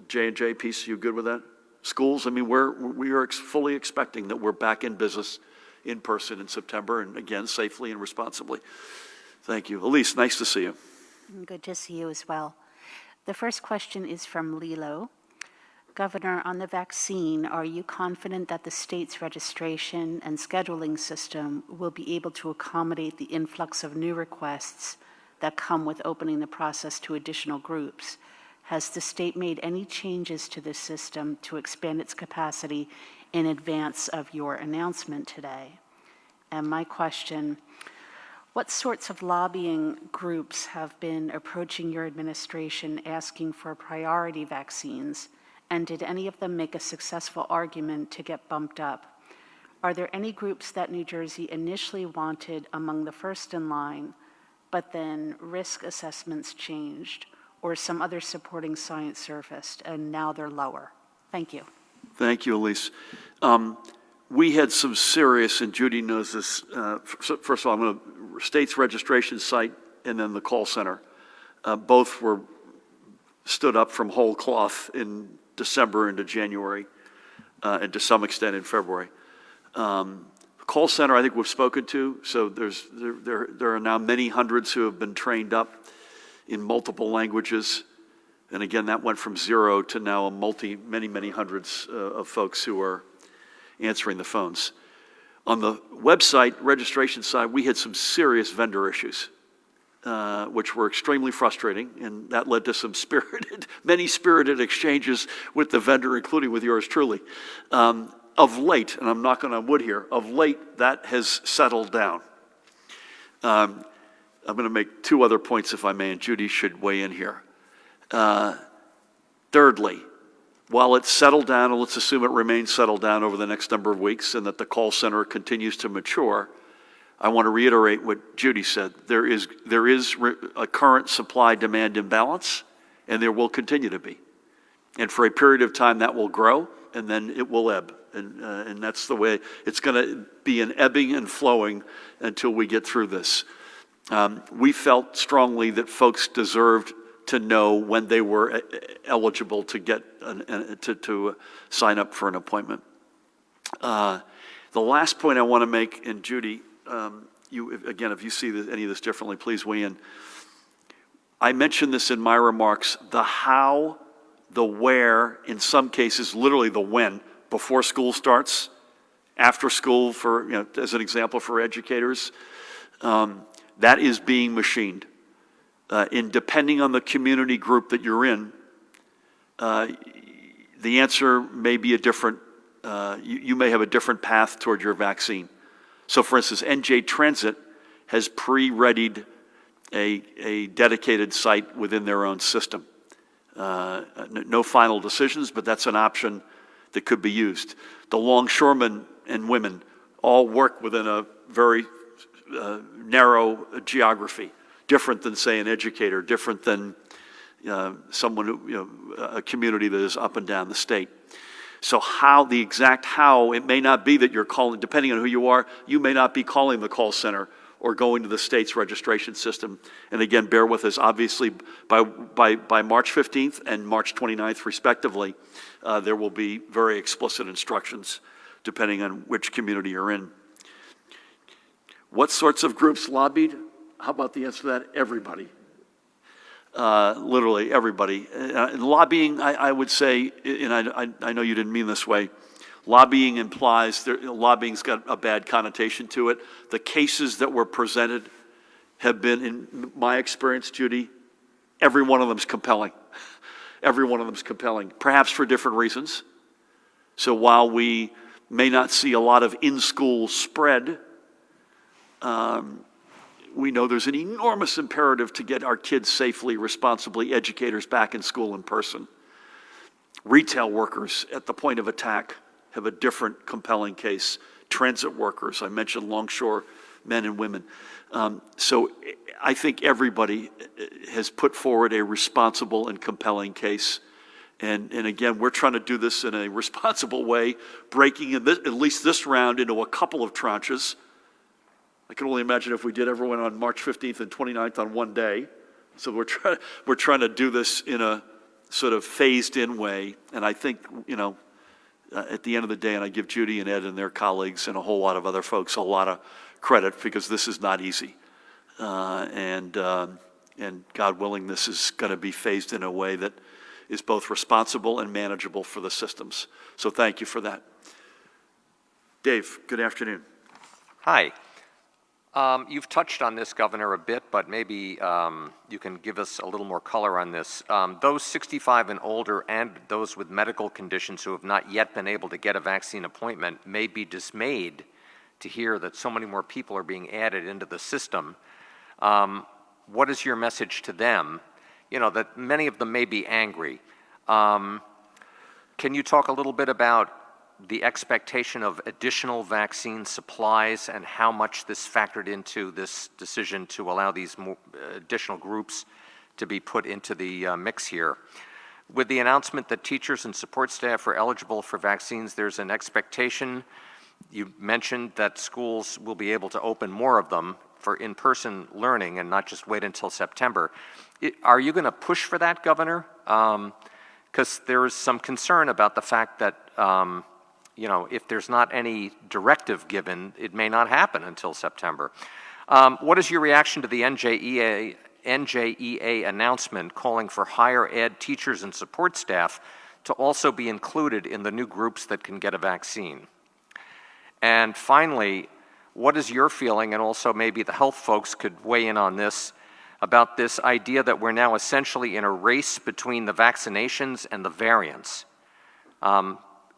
J&J piece? You good with that? Schools, I mean, we are fully expecting that we're back in business in person in September, and again, safely and responsibly. Thank you. Elise, nice to see you.
Good to see you as well. The first question is from Lilo. Governor, on the vaccine, are you confident that the state's registration and scheduling system will be able to accommodate the influx of new requests that come with opening the process to additional groups? Has the state made any changes to this system to expand its capacity in advance of your announcement today? And my question, what sorts of lobbying groups have been approaching your administration asking for priority vaccines, and did any of them make a successful argument to get bumped up? Are there any groups that New Jersey initially wanted among the first in line, but then risk assessments changed, or some other supporting science surfaced, and now they're lower? Thank you.
Thank you, Elise. We had some serious, and Judy knows this, first of all, I'm going to state's registration site and then the call center. Both were stood up from whole cloth in December into January, and to some extent in February. Call center, I think we've spoken to, so there are now many hundreds who have been trained up in multiple languages, and again, that went from 0 to now many hundreds of folks who are answering the phones. On the website registration side, we had some serious vendor issues, which were extremely frustrating, and that led to some many spirited exchanges with the vendor, including with yours truly. Of late, and I'm knocking on wood here, of late that has settled down. I'm going to make two other points, if I may, and Judy should weigh in here. Thirdly, while it's settled down, and let's assume it remains settled down over the next number of weeks, and that the call center continues to mature, I want to reiterate what Judy said. There is a current supply-demand imbalance, and there will continue to be. And for a period of time, that will grow, and then it will ebb. And that's the way it's going to be, an ebbing and flowing until we get through this. We felt strongly that folks deserved to know when they were eligible to get to sign up for an appointment. The last point I want to make, and Judy, again, if you see any of this differently, please weigh in. I mentioned this in my remarks, the how, the where, in some cases, literally the when, before school starts, after school, for, as an example for educators, that is being machined. Depending on the community group that you're in, the answer may be a different, you may have a different path toward your vaccine. So for instance, NJ Transit has pre-readied a dedicated site within their own system. No final decisions, but that's an option that could be used. The longshoremen and women all work within a very narrow geography, different than, say, an educator, different than someone who, a community that is up and down the state. So the exact how, it may not be that you're calling, depending on who you are, you may not be calling the call center or going to the state's registration system. And again, bear with us, obviously, by March 15th and March 29th, respectively, there will be very explicit instructions depending on which community you're in. What sorts of groups lobbied? How about the answer to that? Everybody. Literally everybody. Lobbying, I would say, and I know you didn't mean this way, lobbying implies, lobbying's got a bad connotation to it. The cases that were presented have been, in my experience, Judy, every one of them is compelling. Every one of them is compelling, perhaps for different reasons. So while we may not see a lot of in-school spread, we know there's an enormous imperative to get our kids safely, responsibly, educators back in school in person. Retail workers at the point of attack have a different compelling case. Transit workers, I mentioned longshore men and women. So I think everybody has put forward a responsible and compelling case. And again, we're trying to do this in a responsible way, breaking at least this round into a couple of tranches. I can only imagine if we did everyone on March 15th and 29th on one day. So we're trying to do this in a sort of phased-in way. And I think, at the end of the day, and I give Judy and Ed and their colleagues and a whole lot of other folks a lot of credit, because this is not easy. And God willing, this is going to be phased in a way that is both responsible and manageable for the systems. So thank you for that. Dave, good afternoon.
Hi. You've touched on this, Governor, a bit, but maybe you can give us a little more color on this. Those 65 and older and those with medical conditions who have not yet been able to get a vaccine appointment may be dismayed to hear that so many more people are being added into the system. What is your message to them? That many of them may be angry. Can you talk a little bit about the expectation of additional vaccine supplies and how much this factored into this decision to allow these additional groups to be put into the mix here? With the announcement that teachers and support staff are eligible for vaccines, there's an expectation. You mentioned that schools will be able to open more of them for in-person learning and not just wait until September. Are you going to push for that, Governor? Because there is some concern about the fact that if there's not any directive given, it may not happen until September. What is your reaction to the NJEA announcement calling for higher ed teachers and support staff to also be included in the new groups that can get a vaccine? And finally, what is your feeling, and also maybe the health folks could weigh in on this, about this idea that we're now essentially in a race between the vaccinations and the variants?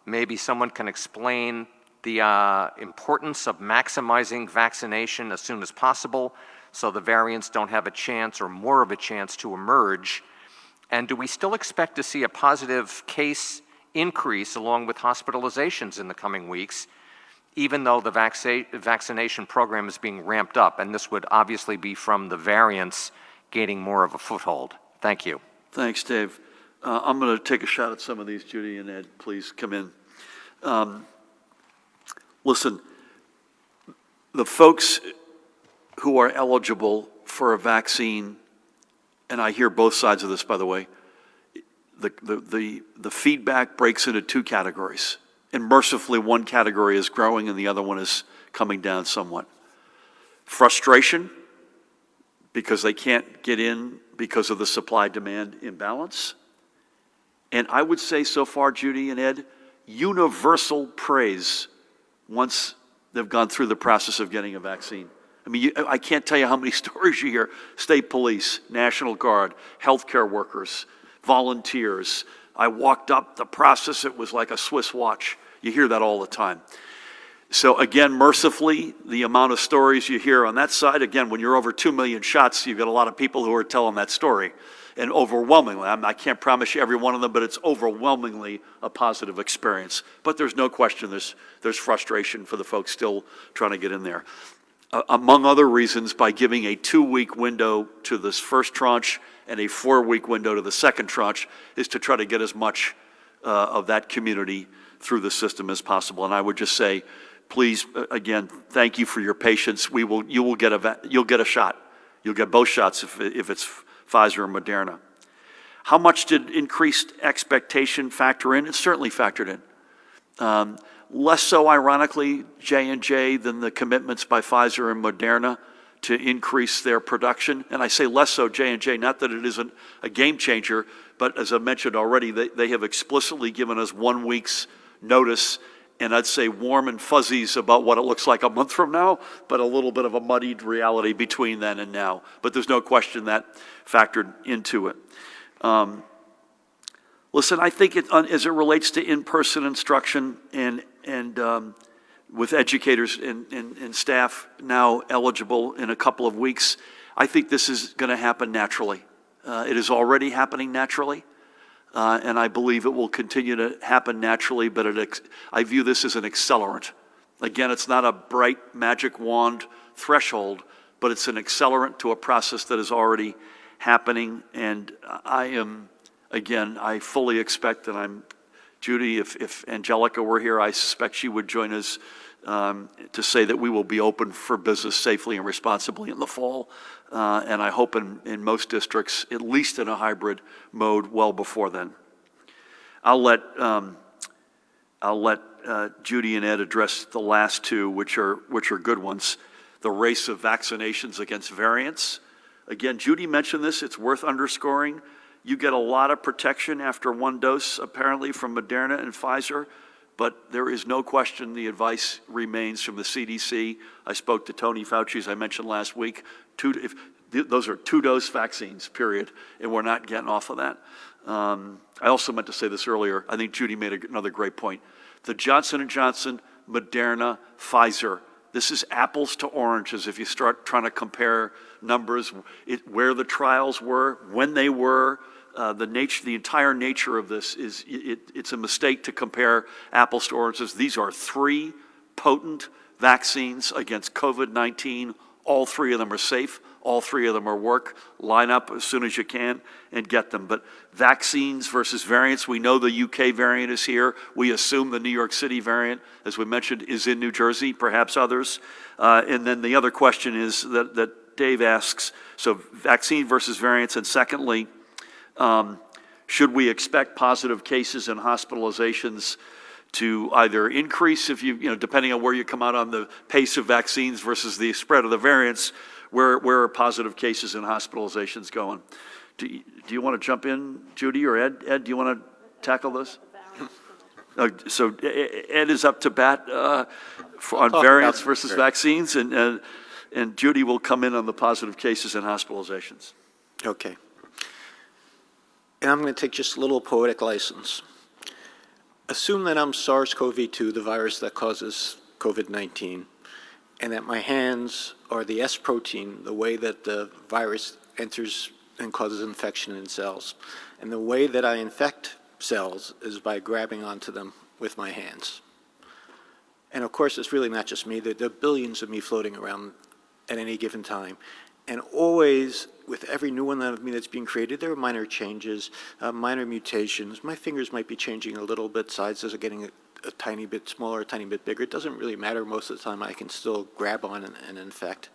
Maybe someone can explain the importance of maximizing vaccination as soon as possible so the variants don't have a chance or more of a chance to emerge. And do we still expect to see a positive case increase along with hospitalizations in the coming weeks, even though the vaccination program is being ramped up? And this would obviously be from the variants gaining more of a foothold. Thank you.
Thanks, Dave. I'm going to take a shot at some of these. Judy and Ed, please come in. Listen, the folks who are eligible for a vaccine and I hear both sides of this, by the way, the feedback breaks into two categories. And mercifully, one category is growing and the other one is coming down somewhat. Frustration, because they can't get in because of the supply-demand imbalance. And I would say so far, Judy and Ed, universal praise once they've gone through the process of getting a vaccine. I mean, I can't tell you how many stories you hear. State police, National Guard, healthcare workers, volunteers. I walked up the process, it was like a Swiss watch. You hear that all the time. So again, mercifully, the amount of stories you hear on that side, again, when you're over 2 million shots, you've got a lot of people who are telling that story. And overwhelmingly, I can't promise you every one of them, but it's overwhelmingly a positive experience. But there's no question there's frustration for the folks still trying to get in there. Among other reasons, by giving a 2-week window to this first tranche and a 4-week window to the second tranche is to try to get as much of that community through the system as possible. And I would just say, please, again, thank you for your patience. You'll get a shot. You'll get both shots if it's Pfizer or Moderna. How much did increased expectation factor in? It certainly factored in. Less so, ironically, J&J than the commitments by Pfizer and Moderna to increase their production. And I say less so J&J, not that it isn't a game changer, but as I mentioned already, they have explicitly given us 1 week's notice, and I'd say warm and fuzzies about what it looks like a month from now, but a little bit of a muddied reality between then and now. But there's no question that factored into it. Listen, I think as it relates to in-person instruction and with educators and staff now eligible in a couple of weeks, I think this is going to happen naturally. It is already happening naturally, and I believe it will continue to happen naturally, but I view this as an accelerant. Again, it's not a bright magic wand threshold, but it's an accelerant to a process that is already happening, and I fully expect that Judy, if Angelica were here, I suspect she would join us to say that we will be open for business safely and responsibly in the fall. And I hope in most districts, at least in a hybrid mode, well before then. I'll let Judy and Ed address the last two, which are good ones. The race of vaccinations against variants. Again, Judy mentioned this. It's worth underscoring. You get a lot of protection after 1 dose, apparently, from Moderna and Pfizer, but there is no question the advice remains from the CDC. I spoke to Tony Fauci, as I mentioned last week. Those are 2-dose vaccines, period, and we're not getting off of that. I also meant to say this earlier. I think Judy made another great point. The Johnson & Johnson, Moderna, Pfizer, this is apples to oranges if you start trying to compare numbers, where the trials were, when they were. The entire nature of this is it's a mistake to compare apples to oranges. These are 3 potent vaccines against COVID-19. All 3 of them are safe. All 3 of them are work. Line up as soon as you can and get them. But vaccines versus variants, we know the UK variant is here. We assume the New York City variant, as we mentioned, is in New Jersey, perhaps others. And then the other question is that Dave asks, so vaccine versus variants, and secondly, should we expect positive cases and hospitalizations to either increase depending on where you come out on the pace of vaccines versus the spread of the variants, where are positive cases and hospitalizations going? Do you want to jump in, Judy or Ed? Ed, do you want to tackle this? So Ed is up to bat on variants versus vaccines, and Judy will come in on the positive cases and hospitalizations.
Okay. And I'm going to take just a little poetic license. Assume that I'm SARS-CoV-2, the virus that causes COVID-19, and that my hands are the S protein, the way that the virus enters and causes infection in cells. And the way that I infect cells is by grabbing onto them with my hands. And of course, it's really not just me. There are billions of me floating around at any given time. And always, with every new one of me that's being created, there are minor changes, minor mutations. My fingers might be changing a little bit, sizes are getting a tiny bit smaller, a tiny bit bigger. It doesn't really matter. Most of the time I can still grab on and infect.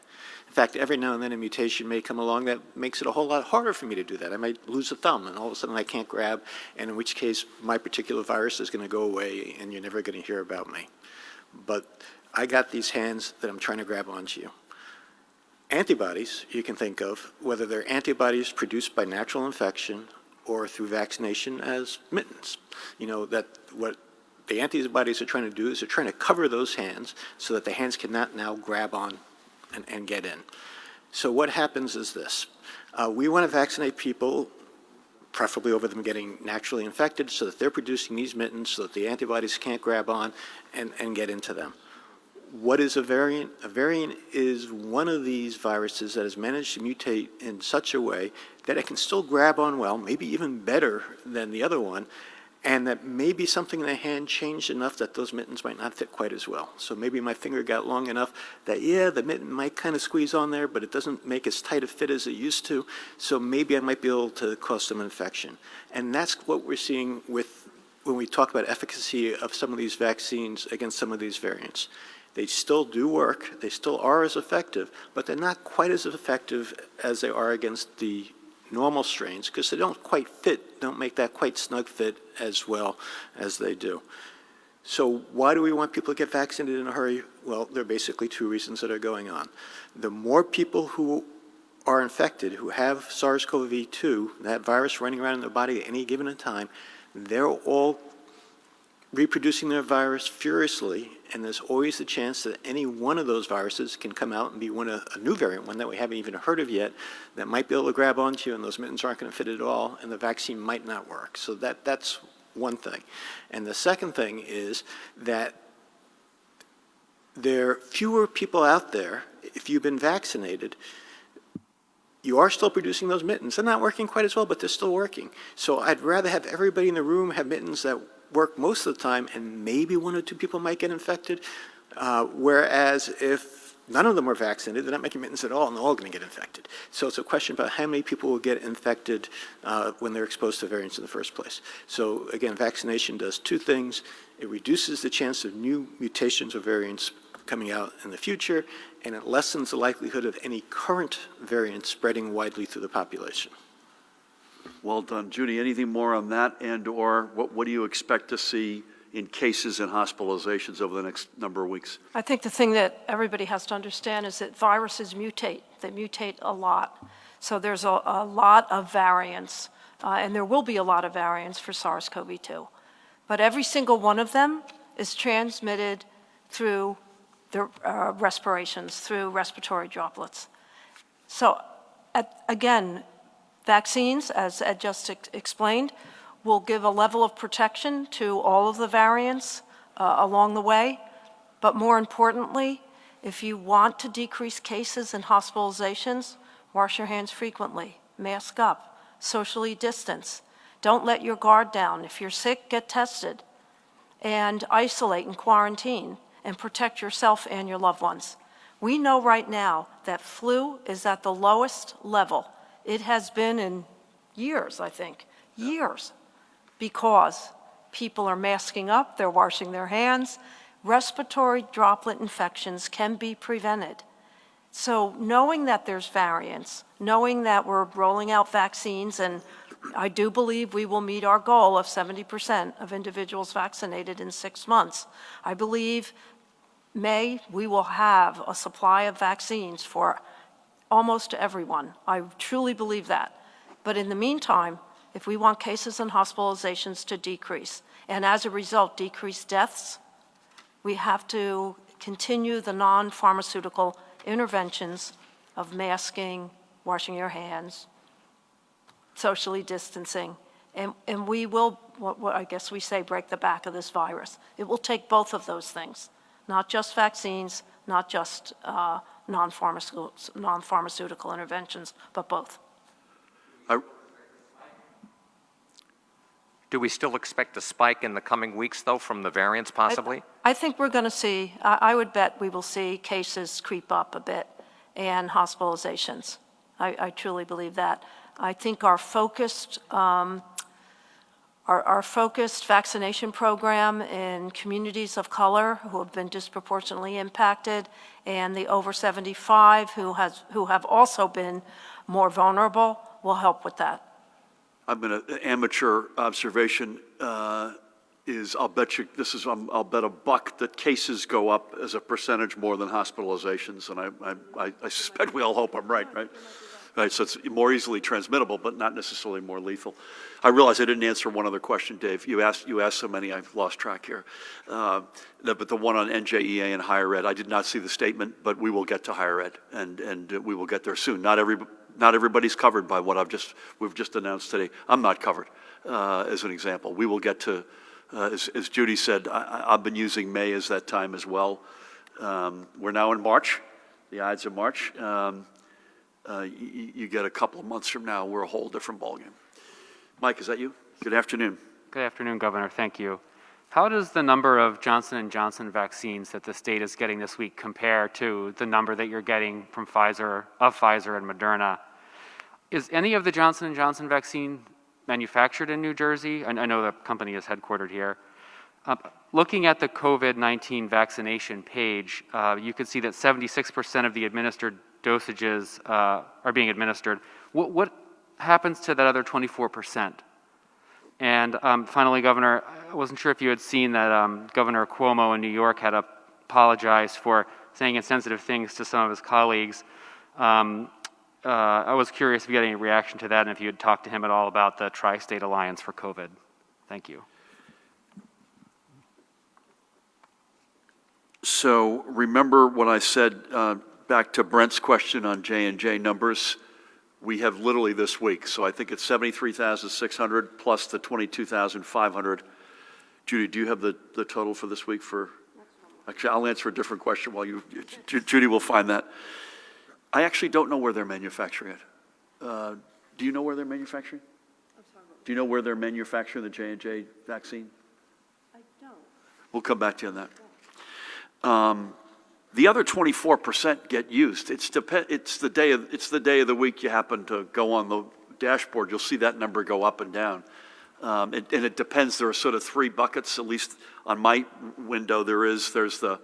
In fact, every now and then a mutation may come along that makes it a whole lot harder for me to do that. I might lose a thumb and all of a sudden I can't grab, and in which case my particular virus is going to go away and you're never going to hear about me. But I got these hands that I'm trying to grab onto you. Antibodies, you can think of, whether they're antibodies produced by natural infection or through vaccination as mittens. You know, that what the antibodies are trying to do is they're trying to cover those hands so that the hands cannot now grab on and get in. So what happens is this. We want to vaccinate people, preferably over them getting naturally infected, so that they're producing these mittens so that the antibodies can't grab on and get into them. What is a variant? A variant is one of these viruses that has managed to mutate in such a way that it can still grab on well, maybe even better than the other one, and that maybe something in the hand changed enough that those mittens might not fit quite as well. So maybe my finger got long enough that, yeah, the mitten might kind of squeeze on there, but it doesn't make as tight a fit as it used to, so maybe I might be able to cause some infection. And that's what we're seeing with when we talk about efficacy of some of these vaccines against some of these variants. They still do work, they still are as effective, but they're not quite as effective as they are against the normal strains because they don't quite fit, don't make that quite snug fit as well as they do. So why do we want people to get vaccinated in a hurry? Well, there are basically two reasons that are going on. The more people who are infected, who have SARS-CoV-2, that virus running around in their body at any given time, they're all reproducing their virus furiously, and there's always the chance that any one of those viruses can come out and be a new variant, one that we haven't even heard of yet, that might be able to grab onto you, and those mittens aren't going to fit at all, and the vaccine might not work. So that's one thing. And the second thing is that there are fewer people out there, if you've been vaccinated, you are still producing those mittens. They're not working quite as well, but they're still working. So I'd rather have everybody in the room have mittens that work most of the time, and maybe one or two people might get infected, whereas if none of them are vaccinated, they're not making mittens at all, and they're all going to get infected. So it's a question about how many people will get infected when they're exposed to variants in the first place. So again, vaccination does two things. It reduces the chance of new mutations or variants coming out in the future, and it lessens the likelihood of any current variant spreading widely through the population.
Well done. Judy, anything more on that, and or what do you expect to see in cases and hospitalizations over the next number of weeks?
I think the thing that everybody has to understand is that viruses mutate. They mutate a lot. So there's a lot of variants, and there will be a lot of variants for SARS-CoV-2. But every single one of them is transmitted through the respirations, through respiratory droplets. So again, vaccines, as Ed just explained, will give a level of protection to all of the variants along the way. But more importantly, if you want to decrease cases and hospitalizations, wash your hands frequently, mask up, socially distance. Don't let your guard down. If you're sick, get tested, and isolate and quarantine and protect yourself and your loved ones. We know right now that flu is at the lowest level it has been in years, I think, years, because people are masking up, they're washing their hands. Respiratory droplet infections can be prevented. So knowing that there's variants, knowing that we're rolling out vaccines, and I do believe we will meet our goal of 70% of individuals vaccinated in 6 months. I believe May we will have a supply of vaccines for almost everyone. I truly believe that. But in the meantime, if we want cases and hospitalizations to decrease, and as a result decrease deaths, we have to continue the non-pharmaceutical interventions of masking, washing your hands, socially distancing, and we will, what I guess we say, break the back of this virus. It will take both of those things, not just vaccines, not just non-pharmaceutical interventions, but both.
Do we still expect a spike in the coming weeks, though, from the variants, possibly?
I think we're going to see, I would bet we will see cases creep up a bit and hospitalizations. I truly believe that. I think our focused our focused vaccination program in communities of color who have been disproportionately impacted, and the over 75 who have also been more vulnerable will help with that.
I'm going to, amateur observation is, I'll bet you, I'll bet $1 that cases go up as a percentage more than hospitalizations, and I suspect we all hope I'm right, right? Right, so it's more easily transmittable, but not necessarily more lethal. I realize I didn't answer one other question, Dave. You asked so many, I've lost track here. But the one on NJEA and higher ed, I did not see the statement, but we will get to higher ed, and we will get there soon. Not everybody's covered by what we've just announced today. I'm not covered, as an example. We will get to, as Judy said, I've been using May as that time as well. We're now in March, the Ides of March. You get a couple of months from now, we're a whole different ballgame. Mike, is that you? Good afternoon.
Good afternoon, Governor. Thank you. How does the number of Johnson & Johnson vaccines that the state is getting this week compare to the number that you're getting from Pfizer and Moderna? Is any of the Johnson & Johnson vaccine manufactured in New Jersey? I know the company is headquartered here. Looking at the COVID-19 vaccination page, you can see that 76% of the administered dosages are being administered. What happens to that other 24%? And finally, Governor, I wasn't sure if you had seen that Governor Cuomo in New York had apologized for saying insensitive things to some of his colleagues. I was curious if you had any reaction to that and if you had talked to him at all about the Tri-State Alliance for COVID. Thank you.
So remember what I said back to Brent's question on J&J numbers. We have literally this week, so I think it's 73,600 plus the 22,500. Judy, do you have the total for this week? Actually, I'll answer a different question while Judy will find that. I actually don't know where they're manufacturing it. Do you know where they're manufacturing? I'm sorry. Do you know where they're manufacturing the J&J vaccine?
I don't.
We'll come back to you on that. The other 24% get used. It's the day of the week you happen to go on the dashboard. You'll see that number go up and down, and it depends. There are sort of three buckets, at least on my window. There's the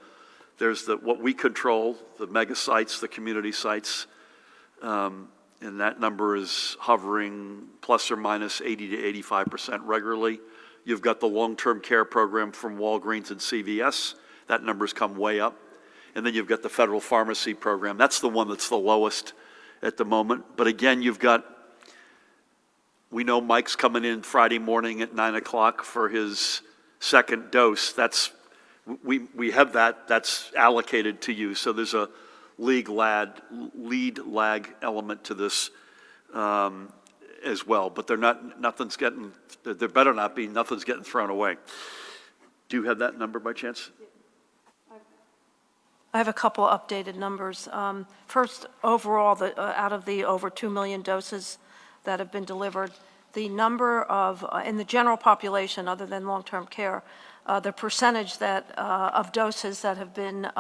what we control, the mega sites, the community sites, and that number is hovering plus or minus 80 to 85% regularly. You've got the long-term care program from Walgreens and CVS. That number's come way up. And then you've got the federal pharmacy program. That's the one that's the lowest at the moment. But again, we know Mike's coming in Friday morning at 9 o'clock for his second dose. We have that's allocated to you. So there's a lead lag element to this as well. But there better not be, nothing's getting thrown away. Do you have that number by chance?
I have a couple updated numbers. First, overall, out of the over 2 million doses that have been delivered, the number of, in the general population, other than long-term care, the percentage of doses that have been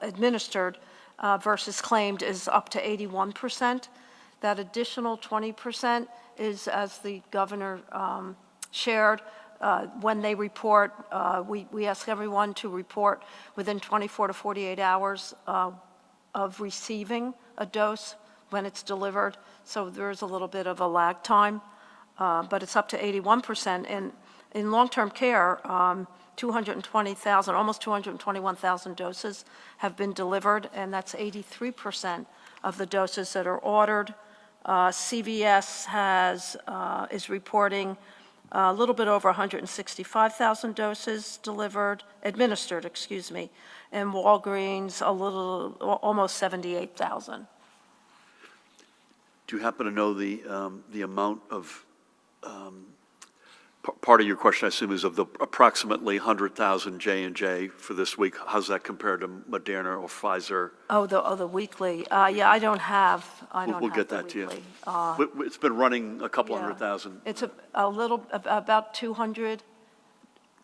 administered versus claimed is up to 81%. That additional 20% is, as the governor shared, when they report, we ask everyone to report within 24 to 48 hours of receiving a dose when it's delivered. So there's a little bit of a lag time, but it's up to 81%. And in long-term care, 220,000, almost 221,000 doses have been delivered, and that's 83% of the doses that are ordered. CVS is reporting a little bit over 165,000 doses administered, and Walgreens almost 78,000.
Do you happen to know the amount of, part of your question, I assume, is of the approximately 100,000 J&J for this week? How's that compared to Moderna or Pfizer?
The weekly. Yeah, I don't have.
We'll get that to you. It's been running a couple 100,000.
It's about 200,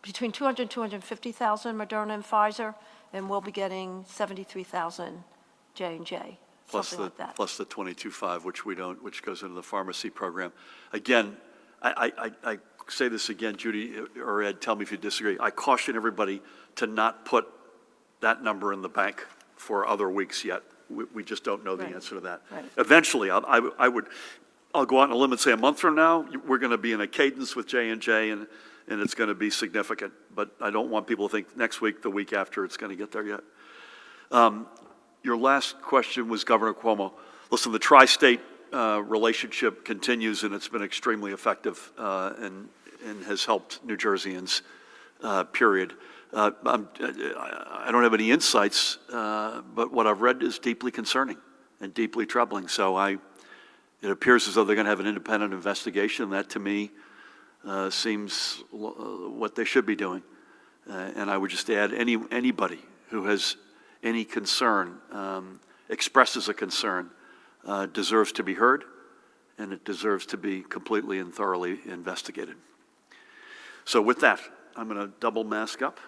between 200 and 250,000 Moderna and Pfizer, and we'll be getting 73,000 J&J.
Plus the 22.5, which goes into the pharmacy program. Again, I say this again, Judy or Ed, tell me if you disagree. I caution everybody to not put that number in the bank for other weeks yet. We just don't know the
Right.
answer to that.
Right.
Eventually, I'll go out on a limb and say a month from now, we're going to be in a cadence with J&J, and it's going to be significant. But I don't want people to think next week, the week after, it's going to get there yet. Your last question was Governor Cuomo. Listen, the tri-state relationship continues, and it's been extremely effective and has helped New Jerseyans, period. I don't have any insights, but what I've read is deeply concerning and deeply troubling. So it appears as though they're going to have an independent investigation. That, to me, seems what they should be doing. And I would just add, anybody who has any concern, expresses a concern, deserves to be heard, and it deserves to be completely and thoroughly investigated. So with that, I'm going to double mask up.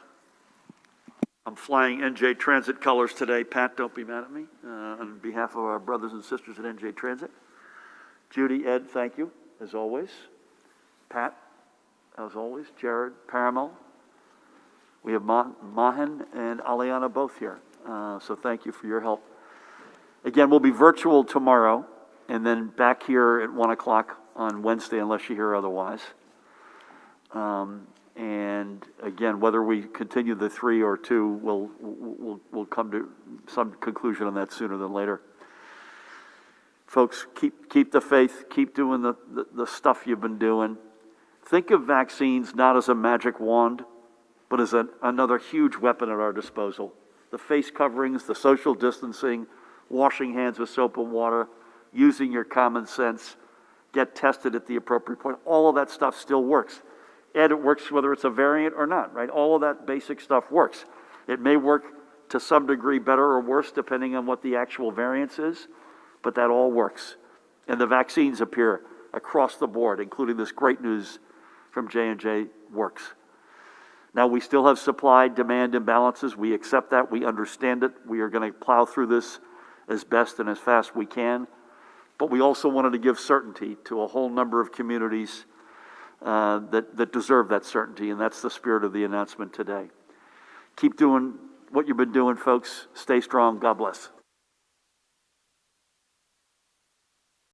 I'm flying NJ Transit colors today. Pat, don't be mad at me. On behalf of our brothers and sisters at NJ Transit. Judy, Ed, thank you, as always. Pat, as always. Jared, Paramel. We have Mahan and Aliana both here. So thank you for your help. Again, we'll be virtual tomorrow, and then back here at 1 o'clock on Wednesday, unless you hear otherwise. And again, whether we continue the 3 or 2, we'll come to some conclusion on that sooner than later. Folks, keep the faith, keep doing the stuff you've been doing. Think of vaccines not as a magic wand, but as another huge weapon at our disposal. The face coverings, the social distancing, washing hands with soap and water, using your common sense, get tested at the appropriate point. All of that stuff still works. And it works whether it's a variant or not, right? All of that basic stuff works. It may work to some degree better or worse depending on what the actual variance is, but that all works. And the vaccines appear across the board, including this great news from J&J works. Now, we still have supply-demand imbalances. We accept that. We understand it. We are going to plow through this as best and as fast we can. But we also wanted to give certainty to a whole number of communities that deserve that certainty, and that's the spirit of the announcement today. Keep doing what you've been doing, folks. Stay strong. God bless.